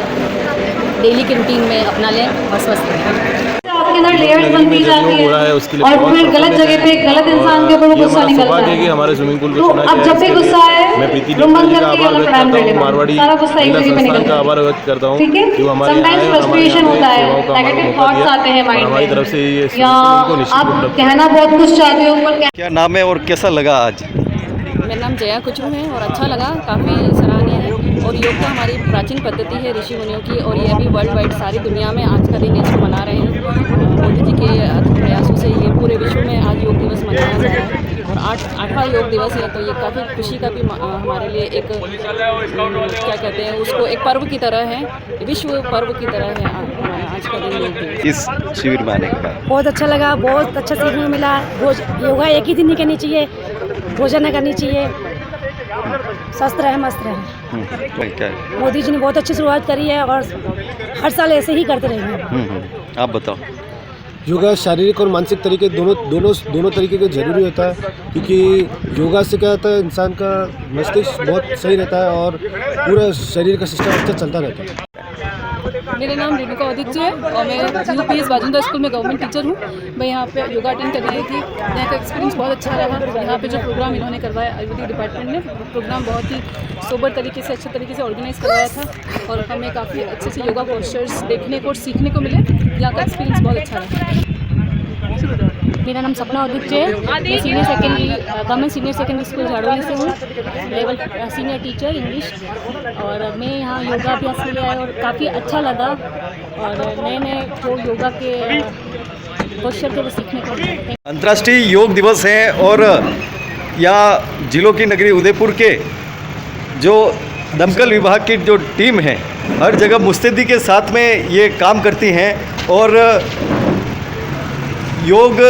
डेली के रूटीन में अपना लें और स्वस्थ रहें। आपके अंदर लेयर्स बनती जाती है और फिर गलत जगह पे गलत इंसान के ऊपर वो गुस्सा निकलता है। हमारे स्विमिंग पूल तो अब जब भी गुस्सा है मैं प्रीति रूम बंद करके वाला प्रणाम कर लेना, मारवाड़ी सारा गुस्सा एक जगह पे निकलता का है। आभार व्यक्त करता हूँ। ठीक है, समटाइम्स फ्रस्ट्रेशन होता है, नेगेटिव थॉट्स आते हैं माइंड में, तरफ से ये या आप कहना बहुत कुछ चाहते हो पर क्या नाम है और कैसा लगा आज? मेरा नाम जया कुचरू है और अच्छा लगा, काफ़ी सराहनीय है। और योग तो हमारी प्राचीन पद्धति है ऋषि मुनियों की और ये अभी वर्ल्ड वाइड सारी दुनिया में आज का दिन इसको मना रहे हैं। मोदी जी के प्रयासों से ये पूरे विश्व में आज योग दिवस मनाया जा रहा है और 8वां योग दिवस है। तो ये काफ़ी खुशी का भी हमारे लिए एक क्या कहते हैं उसको एक पर्व की तरह है, विश्व पर्व की तरह है आज का दिन योग दिवस। इस शिविर में आने के बाद बहुत अच्छा लगा, बहुत अच्छा सीखने को मिला। योगा एक ही दिन नहीं करनी चाहिए, भोजन करनी चाहिए, स्वस्थ रहे मस्त रहे। मोदी जी ने बहुत अच्छी शुरुआत करी है और हर साल ऐसे ही करते रहेंगे। आप बताओ। योगा शारीरिक और मानसिक तरीके दोनों तरीके के जरूरी होता है क्योंकि योगा से क्या होता है इंसान का मस्तिष्क बहुत सही रहता है और पूरा शरीर का सिस्टम अच्छा चलता रहता है। मेरा नाम रेणुका आदित्य है और मैं UPS बाजुंदा स्कूल में गवर्नमेंट टीचर हूँ। मैं यहाँ पे योगा अटेंड करने आई थी, यहाँ का एक्सपीरियंस बहुत अच्छा रहा। यहाँ पे जो प्रोग्राम इन्होंने करवाया आयुर्वेदिक डिपार्टमेंट ने, प्रोग्राम बहुत ही सोबर तरीके से अच्छे तरीके से ऑर्गेनाइज करवाया था और हमें काफ़ी अच्छे से योगा पोस्चर्स देखने को और सीखने को मिले। यहाँ का एक्सपीरियंस बहुत अच्छा रहा। मेरा नाम सपना आदित्य है, मैं senior secondary government senior secondary school Jhadoli से हूँ, लेवल सीनियर टीचर इंग्लिश। और मैं यहाँ योगाभ्यास किया है और काफ़ी अच्छा लगा और नए नए जो योगा के पोस्चर के वो सीखने को मिले। अंतर्राष्ट्रीय योग दिवस है और यहाँ जिलों की नगरी उदयपुर के जो दमकल विभाग की जो टीम है हर जगह मुस्तैदी के साथ में ये काम करती हैं और योग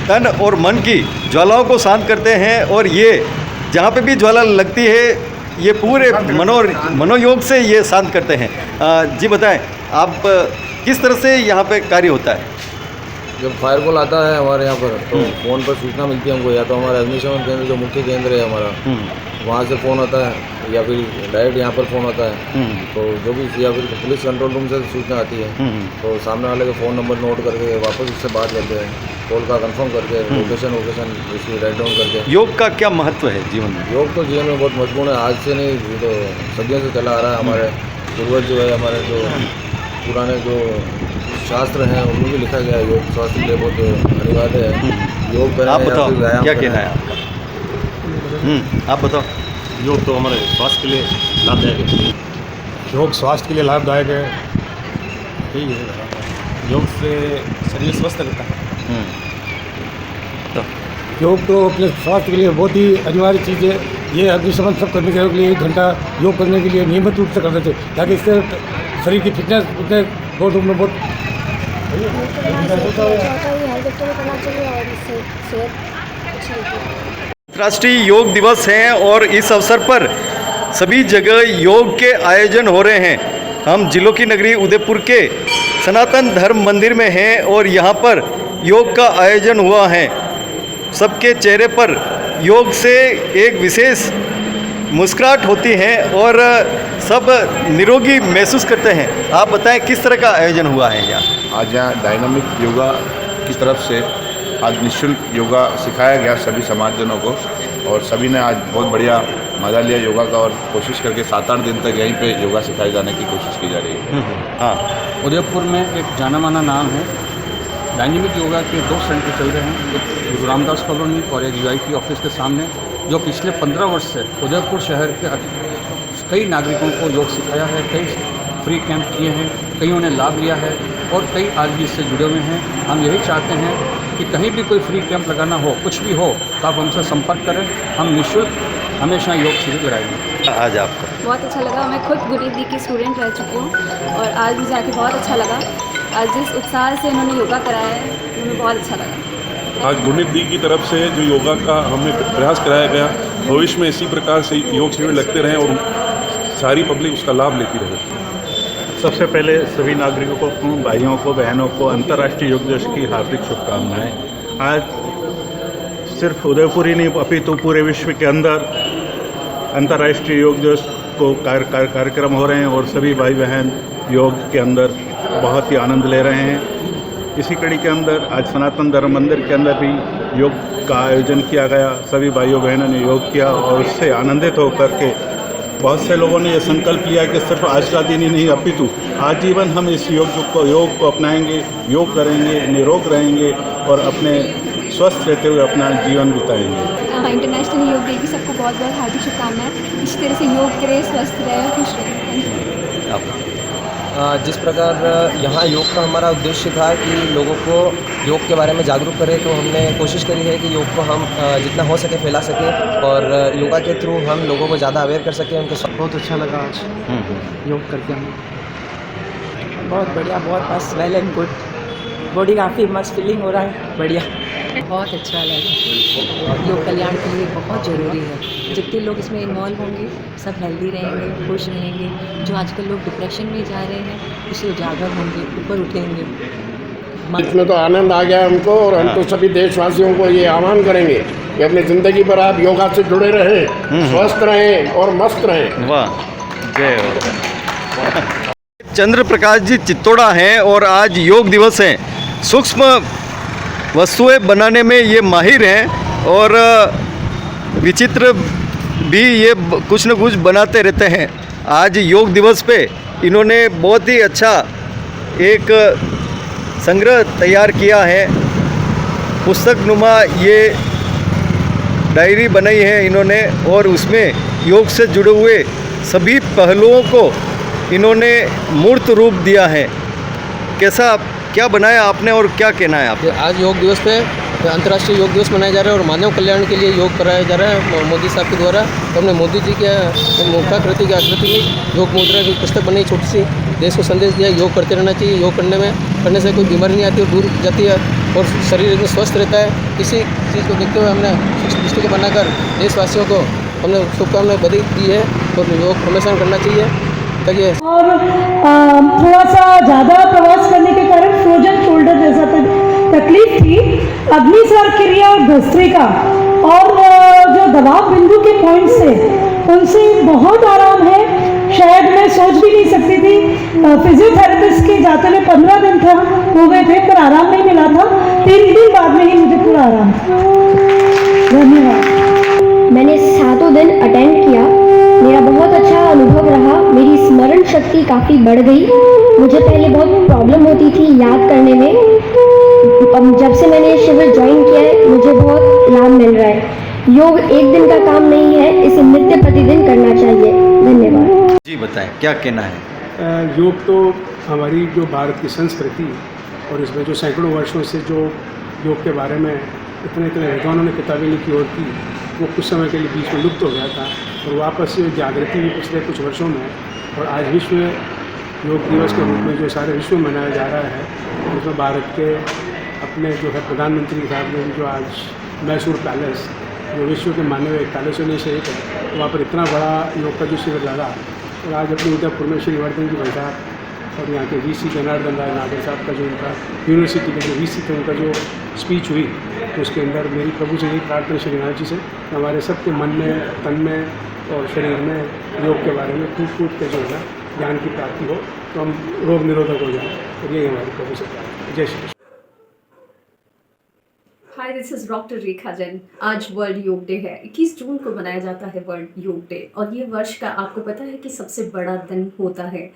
तन और मन की ज्वालाओं को शांत करते हैं और ये जहाँ पे भी ज्वाला लगती है ये पूरे मनोयोग से ये शांत करते हैं। जी बताएं आप किस तरह से यहाँ पे कार्य होता है? जब फायर कॉल आता है हमारे यहाँ पर तो फ़ोन पर सूचना मिलती है हमको, या तो हमारा अग्निशमन केंद्र जो मुख्य केंद्र है हमारा वहाँ से फ़ोन आता है या फिर डायरेक्ट यहाँ पर फ़ोन आता है। तो जो भी या फिर पुलिस कंट्रोल रूम से सूचना आती है तो सामने वाले का फ़ोन नंबर नोट करके वापस उससे बात करते हैं, कॉल का कंफर्म करके लोकेशन उसकी राइट डाउन करके। योग का क्या महत्व है जीवन में? योग तो जीवन में बहुत महत्वपूर्ण है, आज से नहीं तो सदियों से चला आ रहा है। हमारे पूर्वज जो है हमारे जो पुराने जो शास्त्र हैं उनमें भी लिखा गया है योग स्वास्थ्य के लिए बहुत अनिवार्य है। योग करें। आप बताओ क्या कहना है आपका? आप बताओ। योग तो हमारे स्वास्थ्य के लिए लाभदायक है। योग स्वास्थ्य के लिए लाभदायक है, ठीक है। योग से शरीर स्वस्थ रहता है। योग तो अपने स्वास्थ्य के लिए बहुत ही अनिवार्य चीज़ है। ये अग्निशमन सब करने के लिए 1 घंटा योग करने के लिए नियमित रूप से करते थे ताकि इससे शरीर की फिटनेस बहुत अंतर्राष्ट्रीय योग दिवस है और इस अवसर पर सभी जगह योग के आयोजन हो रहे हैं। हम जिलों की नगरी उदयपुर के सनातन धर्म मंदिर में हैं और यहाँ पर योग का आयोजन हुआ है। सबके चेहरे पर योग से एक विशेष मुस्कुराहट होती है और सब निरोगी महसूस करते हैं। आप बताएं किस तरह का आयोजन हुआ है यहाँ? आज यहाँ डायनामिक योगा की तरफ से आज निःशुल्क योगा सिखाया गया सभी समाजजनों को और सभी ने आज बहुत बढ़िया मज़ा लिया योगा का और कोशिश करके 7-8 दिन तक यहीं पे योगा सिखाए जाने की कोशिश की जा रही है। हाँ, उदयपुर में एक जाना माना नाम है। डायनेमिक योगा के 2 सेंटर चल रहे हैं, एक गुरु रामदास कॉलोनी और एक UIP ऑफिस के सामने, जो पिछले 15 वर्ष से उदयपुर शहर के कई नागरिकों को योग सिखाया है, कई फ्री कैंप किए हैं, कईयों ने लाभ लिया है और कई आज भी इससे जुड़े हुए हैं। हम यही चाहते हैं कि कहीं भी कोई फ्री कैंप लगाना हो, कुछ भी हो, तो आप हमसे संपर्क करें। हम निःशुल्क हमेशा योग शिविर कराएंगे। आज आपको बहुत अच्छा लगा। मैं खुद गुरु दी की स्टूडेंट रह चुकी हूँ और आज मुझे आके बहुत अच्छा लगा। आज जिस उत्साह से इन्होंने योगा कराया है, मुझे बहुत अच्छा लगा। आज गुरनीत दी की तरफ से जो योगा का हमें प्रयास कराया गया, भविष्य में इसी प्रकार से योग शिविर लगते रहें और सारी पब्लिक उसका लाभ लेती रहे। सबसे पहले सभी नागरिकों को, भाइयों को, बहनों को अंतर्राष्ट्रीय योग दिवस की हार्दिक शुभकामनाएं। आज सिर्फ उदयपुर ही नहीं अपितु पूरे विश्व के अंदर अंतर्राष्ट्रीय योग दिवस को कार्यक्रम हो रहे हैं और सभी भाई बहन योग के अंदर बहुत ही आनंद ले रहे हैं। इसी कड़ी के अंदर आज सनातन धर्म मंदिर के अंदर भी योग का आयोजन किया गया। सभी भाइयों बहनों ने योग किया और उससे आनंदित होकर के बहुत से लोगों ने ये संकल्प लिया कि सिर्फ आज का दिन ही नहीं अपितु आजीवन हम इस योग को अपनाएंगे, योग करेंगे, निरोग रहेंगे और अपने स्वस्थ रहते हुए अपना जीवन बिताएंगे। इंटरनेशनल योग डे की सबको बहुत बहुत हार्दिक शुभकामनाएं। इसी तरह से योग करें, स्वस्थ रहें, खुश रहें। जिस प्रकार यहाँ योग का हमारा उद्देश्य था कि लोगों को योग के बारे में जागरूक करें, तो हमने कोशिश करी है कि योग को हम जितना हो सके फैला सकें और योगा के थ्रू हम लोगों को ज़्यादा अवेयर कर सकें। उनको बहुत अच्छा लगा आज योग करके हमें। बहुत बढ़िया, बहुत मस्त, वेल एंड गुड। बॉडी काफ़ी मस्त फीलिंग हो रहा है, बढ़िया। बहुत अच्छा लगा। योग कल्याण के लिए बहुत ज़रूरी है। जितने लोग इसमें इन्वॉल्व होंगे सब हेल्दी रहेंगे, खुश रहेंगे। जो आजकल लोग डिप्रेशन में जा रहे हैं उससे उजागर होंगे, ऊपर उठेंगे। इसमें तो आनंद आ गया हमको और हम तो सभी देशवासियों को ये आह्वान करेंगे कि अपनी ज़िंदगी पर आप योगा से जुड़े रहें, स्वस्थ रहें और मस्त रहें। वाह, जय हो। चंद्र प्रकाश जी चित्तौड़ा हैं और आज योग दिवस है। सूक्ष्म वस्तुएं बनाने में ये माहिर हैं और विचित्र भी ये कुछ न कुछ बनाते रहते हैं। आज योग दिवस पे इन्होंने बहुत ही अच्छा एक संग्रह तैयार किया है, पुस्तक नुमा ये डायरी बनाई है इन्होंने और उसमें योग से जुड़े हुए सभी पहलुओं को इन्होंने मूर्त रूप दिया है। कैसा, क्या बनाया आपने और क्या कहना है आपका? आज योग दिवस पे अंतर्राष्ट्रीय योग दिवस मनाया जा रहा है और मानव कल्याण के लिए योग कराया जा रहा है मोदी साहब के द्वारा। तो हमने मोदी जी के मुखाकृति की आकृति में योग मुद्रा की पुस्तक बनाई, छोटी सी, देश को संदेश दिया योग करते रहना चाहिए। योग करने से कोई बीमारी नहीं आती और दूर जाती है और शरीर एकदम स्वस्थ रहता है। इसी चीज़ को देखते हुए हमने पुस्तकें बनाकर देशवासियों को हमने शुभकामनाएं बधाई दी है और योग हमेशा करना चाहिए ताकि। और थोड़ा सा ज़्यादा प्रवास करने के कारण फ्रोजन शोल्डर जैसा तकलीफ थी। अग्निस्वर क्रिया भस्त्रिका और जो दबाव बिंदु के पॉइंट से उनसे बहुत आराम है। शायद मैं सोच भी नहीं सकती थी। फिजियोथेरेपिस्ट के जाते हुए 15 दिन हो गए थे पर आराम नहीं मिला था। 3 दिन बाद में ही मुझे पूरा आराम। धन्यवाद। मैंने 7 दिन अटेंड किया, मेरा बहुत अच्छा अनुभव रहा। मेरी स्मरण शक्ति काफ़ी बढ़ गई। मुझे पहले बहुत प्रॉब्लम होती थी याद करने में, जब से मैंने शिविर ज्वाइन किया है मुझे बहुत लाभ मिल रहा है। योग एक दिन का काम नहीं है, इसे नित्य प्रतिदिन करना चाहिए। धन्यवाद। जी बताएं, क्या कहना है? योग तो हमारी जो भारत की संस्कृति और इसमें जो सैकड़ों वर्षों से जो योग के बारे में इतने विद्वानों ने किताबें लिखी और की, वो कुछ समय के लिए बीच में लुप्त हो गया था और वापस से जागृति भी पिछले कुछ वर्षों में। और आज विश्व योग दिवस के रूप में जो सारे विश्व में मनाया जा रहा है, उसमें भारत के अपने जो है प्रधानमंत्री साहब ने जो आज मैसूर पैलेस, जो विश्व के माने हुए पैलेसों में से एक है, तो वहाँ पर इतना बड़ा योग का जो शिविर लगा। और आज अपने उदयपुर में श्री वर्धन जी भाई साहब और यहाँ के VC जनार्दन राय नागर साहब का जो उनका यूनिवर्सिटी के जो VC थे उनका जो स्पीच हुई, तो उसके अंदर मेरी प्रभु से यही प्रार्थना श्रीनाथ जी से हमारे सबके मन में, तन में और शरीर में योग के बारे में कूट के जो है ज्ञान की प्राप्ति हो, तो हम रोग निरोधक हो जाए। और यही हमारी प्रभु से प्रार्थना। जय श्री कृष्ण। हाय, दिस इज डॉक्टर रेखा जैन। आज वर्ल्ड योग डे है। 21 जून को मनाया जाता है वर्ल्ड योग डे, और ये वर्ष का आपको पता है कि सबसे बड़ा दिन होता है।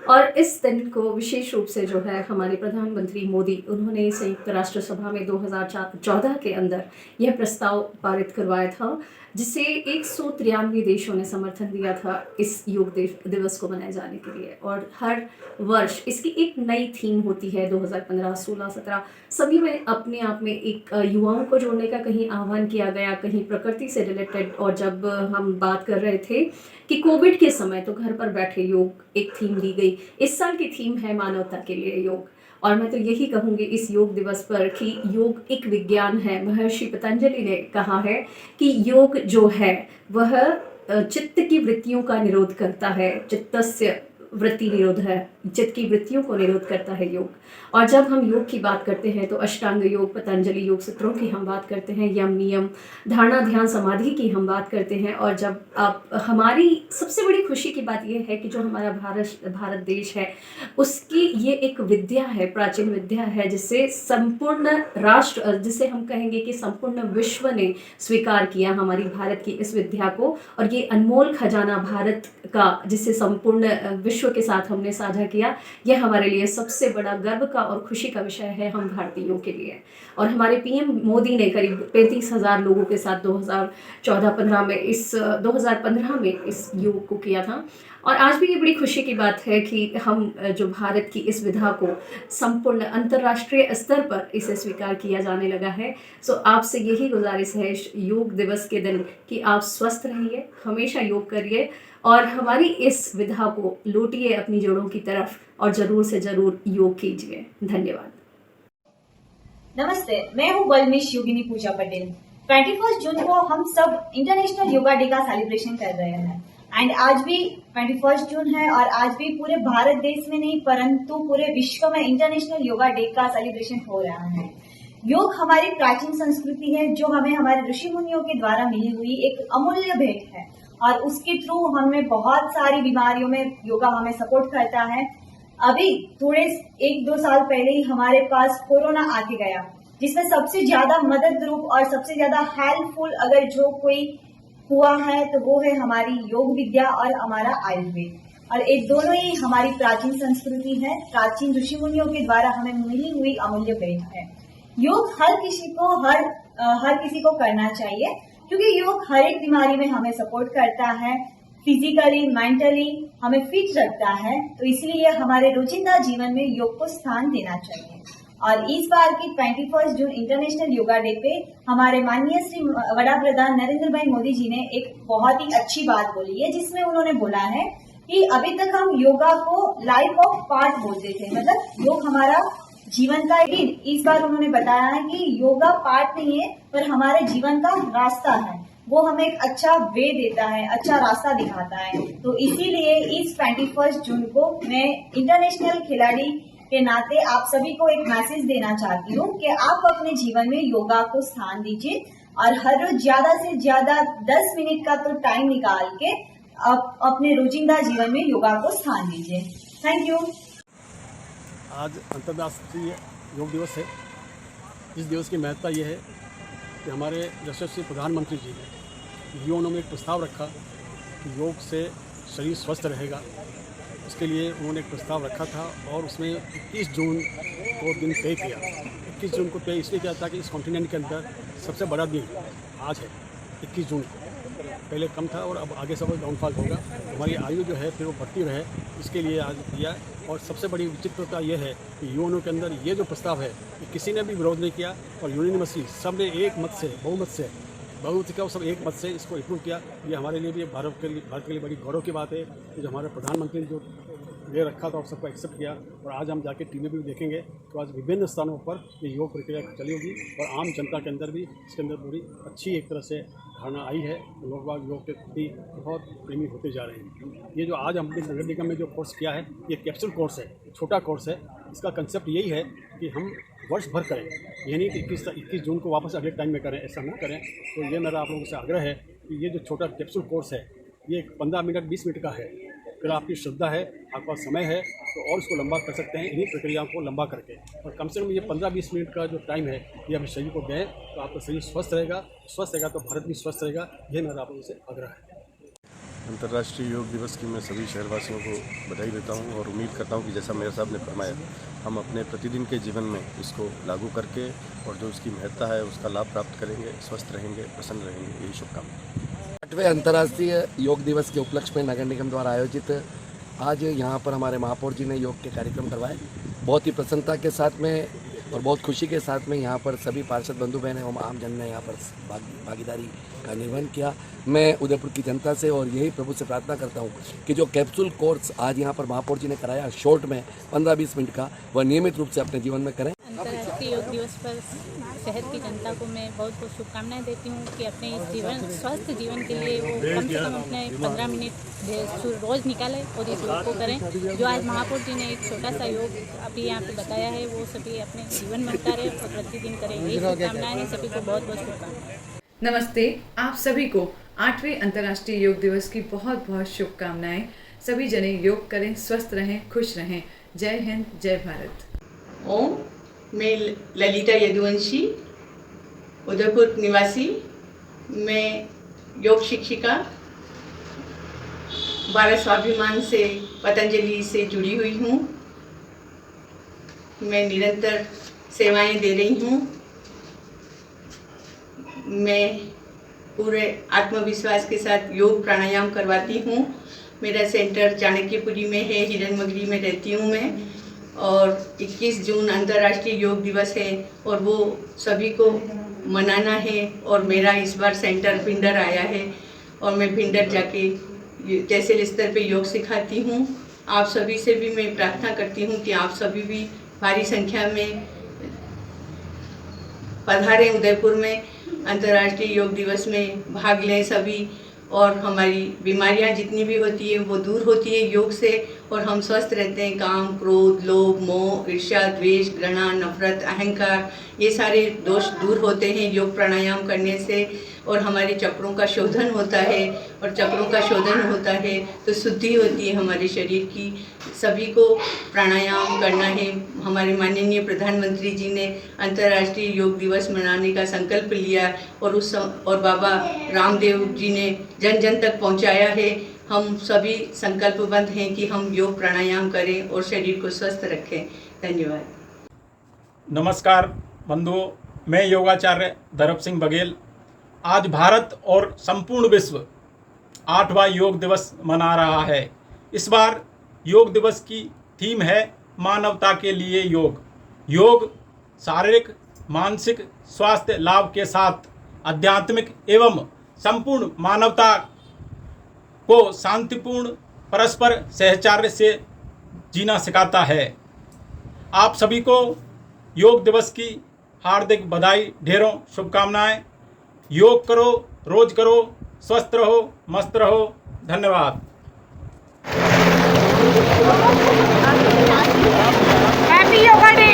और इस दिन को विशेष रूप से जो है हमारे प्रधानमंत्री मोदी, उन्होंने संयुक्त राष्ट्र सभा में 2014 के अंदर यह प्रस्ताव पारित करवाया था, जिसे 193 देशों ने समर्थन दिया था इस योग दिवस को मनाए जाने के लिए। और हर वर्ष इसकी एक नई थीम होती है। 2015, 16, 17 सभी में अपने आप में एक युवाओं को जोड़ने का कहीं आह्वान किया गया, कहीं प्रकृति से रिलेटेड। और जब हम बात कर रहे थे कि कोविड के समय तो घर पर बैठे योग एक थीम दी गई। इस साल की थीम है मानवता के लिए योग। और मैं तो यही कहूँगी इस योग दिवस पर कि योग एक विज्ञान है। महर्षि पतंजलि ने कहा है कि योग जो है वह चित्त की वृत्तियों का निरोध करता है। चित्तस्य वृत्ति निरोध है, चित्त की वृत्तियों को निरोध करता है योग। और जब हम योग की बात करते हैं तो अष्टांग योग, पतंजलि योग सूत्रों की हम बात करते हैं, यम नियम, धारणा, ध्यान, समाधि की हम बात करते हैं। और जब आप हमारी सबसे बड़ी खुशी की बात यह है कि जो हमारा भारत देश है उसकी ये एक विद्या है, प्राचीन विद्या है, जिसे संपूर्ण राष्ट्र, जिसे हम कहेंगे कि संपूर्ण विश्व ने स्वीकार किया हमारी भारत की इस विद्या को। और ये अनमोल खजाना भारत का, जिसे संपूर्ण विश्व के साथ हमने साझा किया, यह हमारे लिए सबसे बड़ा गर्व का और खुशी का विषय है हम भारतीयों के लिए। और हमारे पीएम मोदी ने करीब 35,000 लोगों के साथ 2014-15 में इस योग को किया था। और आज भी ये बड़ी खुशी की बात है कि हम जो भारत की इस विधा को संपूर्ण अंतर्राष्ट्रीय स्तर पर इसे स्वीकार किया जाने लगा है। सो आपसे यही गुजारिश है योग दिवस के दिन कि आप स्वस्थ रहिए, हमेशा योग करिए और हमारी इस विधा को लौटिए अपनी जड़ों की तरफ, और ज़रूर से ज़रूर योग कीजिए। धन्यवाद। नमस्ते, मैं हूँ बलमिश योगिनी पूजा पटेल। 21 जून को हम सब इंटरनेशनल योगा डे का सेलिब्रेशन कर रहे हैं। एंड आज भी 21 जून है और आज भी पूरे भारत देश में नहीं परंतु पूरे विश्व में इंटरनेशनल योगा डे का सेलिब्रेशन हो रहा है। योग हमारी प्राचीन संस्कृति है जो हमें हमारे ऋषि मुनियों के द्वारा मिली हुई एक अमूल्य भेंट है, और उसके थ्रू हमें बहुत सारी बीमारियों में योगा हमें सपोर्ट करता है। अभी थोड़े 1-2 साल पहले ही हमारे पास कोरोना आके गया, जिसमें सबसे ज्यादा मदद रूप और सबसे ज्यादा हेल्पफुल अगर जो कोई हुआ है तो वो है हमारी योग विद्या और हमारा आयुर्वेद। और ये दोनों ही हमारी प्राचीन संस्कृति है, प्राचीन ऋषि मुनियों के द्वारा हमें मिली हुई अमूल्य भेंट है। योग हर किसी को करना चाहिए, क्योंकि योग हर एक बीमारी में हमें सपोर्ट करता है, फिजिकली, मेंटली हमें फिट रखता है। तो इसलिए हमारे रोजिंदा जीवन में योग को स्थान देना चाहिए। और इस बार की 21 जून इंटरनेशनल योगा डे पे हमारे माननीय श्री वड़ा प्रधान नरेंद्र भाई मोदी जी ने एक बहुत ही अच्छी बात बोली है, जिसमें उन्होंने बोला है कि अभी तक हम योगा को लाइफ ऑफ पार्ट बोलते थे, मतलब योग हमारा जीवन का। इस बार उन्होंने बताया है कि योगा पार्ट नहीं है पर हमारे जीवन का रास्ता है, वो हमें एक अच्छा वे देता है, अच्छा रास्ता दिखाता है। तो इसीलिए इस 21 जून को मैं इंटरनेशनल खिलाड़ी के नाते आप सभी को एक मैसेज देना चाहती हूँ कि आप अपने जीवन में योगा को स्थान दीजिए और हर रोज ज्यादा से ज्यादा 10 मिनट का तो टाइम निकाल के आप अपने रोजिंदा जीवन में योगा को स्थान दीजिए। Thank you. आज अंतर्राष्ट्रीय योग दिवस है। इस दिवस की महत्ता यह है कि हमारे यशस्वी प्रधानमंत्री जी ने युवाओं में एक प्रस्ताव रखा कि योग से शरीर स्वस्थ रहेगा। उसके लिए उन्होंने एक प्रस्ताव रखा था और उसमें 21 जून को दिन तय किया। 21 जून को तय इसलिए किया था कि इस कॉन्टिनेंट के अंदर सबसे बड़ा दिन आज है 21 जून को। पहले कम था और अब आगे सब डाउनफॉल होगा। हमारी आयु जो है फिर वो बढ़ती रहे, इसके लिए आज दिया। और सबसे बड़ी विचित्रता यह है कि युवाओं के अंदर ये जो प्रस्ताव है कि किसी ने भी विरोध नहीं किया और यूनिवर्सिटी सब ने एक मत से बहुत का सब एक मत से इसको अप्रूव किया। ये हमारे लिए भी भारत के लिए बड़ी गौरव की बात है कि जो हमारे प्रधानमंत्री ने जो ये रखा था और सबको एक्सेप्ट किया। और आज हम जाके टीवी में भी देखेंगे तो आज विभिन्न स्थानों पर ये योग प्रक्रिया चली होगी और आम जनता के अंदर भी इसके अंदर पूरी अच्छी एक तरह से धारणा आई है। लोग बाग योग के प्रति बहुत प्रेमी होते जा रहे हैं। ये जो आज हमने नगर निगम में जो कोर्स किया है ये कैप्सूल कोर्स है, छोटा कोर्स है। इसका कंसेप्ट यही है कि हम वर्ष भर करें, ये नहीं कि 21 जून को वापस अगले टाइम में करें, ऐसा ना करें। तो ये मेरा आप लोगों से आग्रह है कि ये जो छोटा कैप्सूल कोर्स है ये 15 मिनट 20 मिनट का है, अगर आपकी श्रद्धा है, आपके पास समय है, तो और इसको लंबा कर सकते हैं इन्हीं प्रक्रियाओं को लंबा करके। और कम से कम ये 15-20 मिनट का जो टाइम है ये अपने शरीर को दें, तो आपका शरीर स्वस्थ रहेगा तो भारत भी स्वस्थ रहेगा। ये मेरा आप लोगों से आग्रह है। अंतर्राष्ट्रीय योग दिवस की मैं सभी शहरवासियों को बधाई देता हूं और उम्मीद करता हूं कि जैसा मेरे साहब ने फरमाया, हम अपने प्रतिदिन के जीवन में इसको लागू करके और जो उसकी महत्ता है उसका लाभ प्राप्त करेंगे, स्वस्थ रहेंगे, प्रसन्न रहेंगे। यही शुभकामनाएं। 8वें अंतर्राष्ट्रीय योग दिवस के उपलक्ष्य में नगर निगम द्वारा आयोजित आज यहाँ पर हमारे महापौर जी ने योग के कार्यक्रम करवाए। बहुत ही प्रसन्नता के साथ में और बहुत खुशी के साथ में यहाँ पर सभी पार्षद बंधु बहन एवं आम जन ने यहाँ पर भागीदारी का निर्वहन किया। मैं उदयपुर की जनता से और यही प्रभु से प्रार्थना करता हूँ कि जो कैप्सूल कोर्स आज यहाँ पर महापौर जी ने कराया शॉर्ट में 15-20 मिनट का, वह नियमित रूप से अपने जीवन में करें। अंतर्राष्ट्रीय योग दिवस पर शहर की जनता को मैं बहुत बहुत शुभकामनाएं देती हूँ कि अपने इस स्वस्थ जीवन के लिए वो कम से कम अपने 15 मिनट रोज़ निकालें और इस योग को करें। जो आज महापौर जी ने एक छोटा सा योग अभी यहाँ पे बताया है, वो सभी अपने जीवन में उतारें और प्रतिदिन करें। यही शुभकामनाएं हैं सभी को, बहुत बहुत शुभकामनाएं। नमस्ते, आप सभी को 8वें अंतर्राष्ट्रीय योग दिवस की बहुत बहुत शुभकामनाएं। सभी जने योग करें, स्वस्थ रहें, खुश रहें। जय हिंद, जय भारत। ओम, मैं ललिता यदुवंशी, उदयपुर निवासी। मैं योग शिक्षिका, भारत स्वाभिमान से पतंजलि से जुड़ी हुई हूँ। मैं निरंतर सेवाएं दे रही हूँ। मैं पूरे आत्मविश्वास के साथ योग प्राणायाम करवाती हूँ। मेरा सेंटर चाणक्यपुरी में है, हिरनमगरी में रहती हूँ मैं। और 21 जून अंतर्राष्ट्रीय योग दिवस है और वो सभी को मनाना है। और मेरा इस बार सेंटर भिंडर आया है और मैं भिंडर जाके तहसील स्तर पे योग सिखाती हूँ। आप सभी से भी मैं प्रार्थना करती हूँ कि आप सभी भी भारी संख्या में पधारें उदयपुर में, अंतर्राष्ट्रीय योग दिवस में भाग लें सभी। और हमारी बीमारियां जितनी भी होती है वो दूर होती है योग से, और हम स्वस्थ रहते हैं। काम, क्रोध, लोभ, मोह, ईर्ष्या, द्वेष, घृणा, नफरत, अहंकार, ये सारे दोष दूर होते हैं योग प्राणायाम करने से। और हमारे चक्रों का शोधन होता है, और चक्रों का शोधन होता है तो शुद्धि होती है हमारे शरीर की। सभी को प्राणायाम करना है। हमारे माननीय प्रधानमंत्री जी ने अंतर्राष्ट्रीय योग दिवस मनाने का संकल्प लिया और बाबा रामदेव जी ने जन जन तक पहुंचाया है। हम सभी संकल्पबद्ध हैं कि हम योग प्राणायाम करें और शरीर को स्वस्थ रखें। धन्यवाद। नमस्कार बंधुओं, मैं योगाचार्य धरप सिंह बघेल। आज भारत और संपूर्ण विश्व 8वां योग दिवस मना रहा है। इस बार योग दिवस की थीम है मानवता के लिए योग। योग शारीरिक मानसिक स्वास्थ्य लाभ के साथ आध्यात्मिक एवं संपूर्ण मानवता को शांतिपूर्ण परस्पर सहचार्य से जीना सिखाता है। आप सभी को योग दिवस की हार्दिक बधाई, ढेरों शुभकामनाएं। योग करो, रोज करो, स्वस्थ रहो, मस्त रहो। धन्यवाद। Happy yoga day.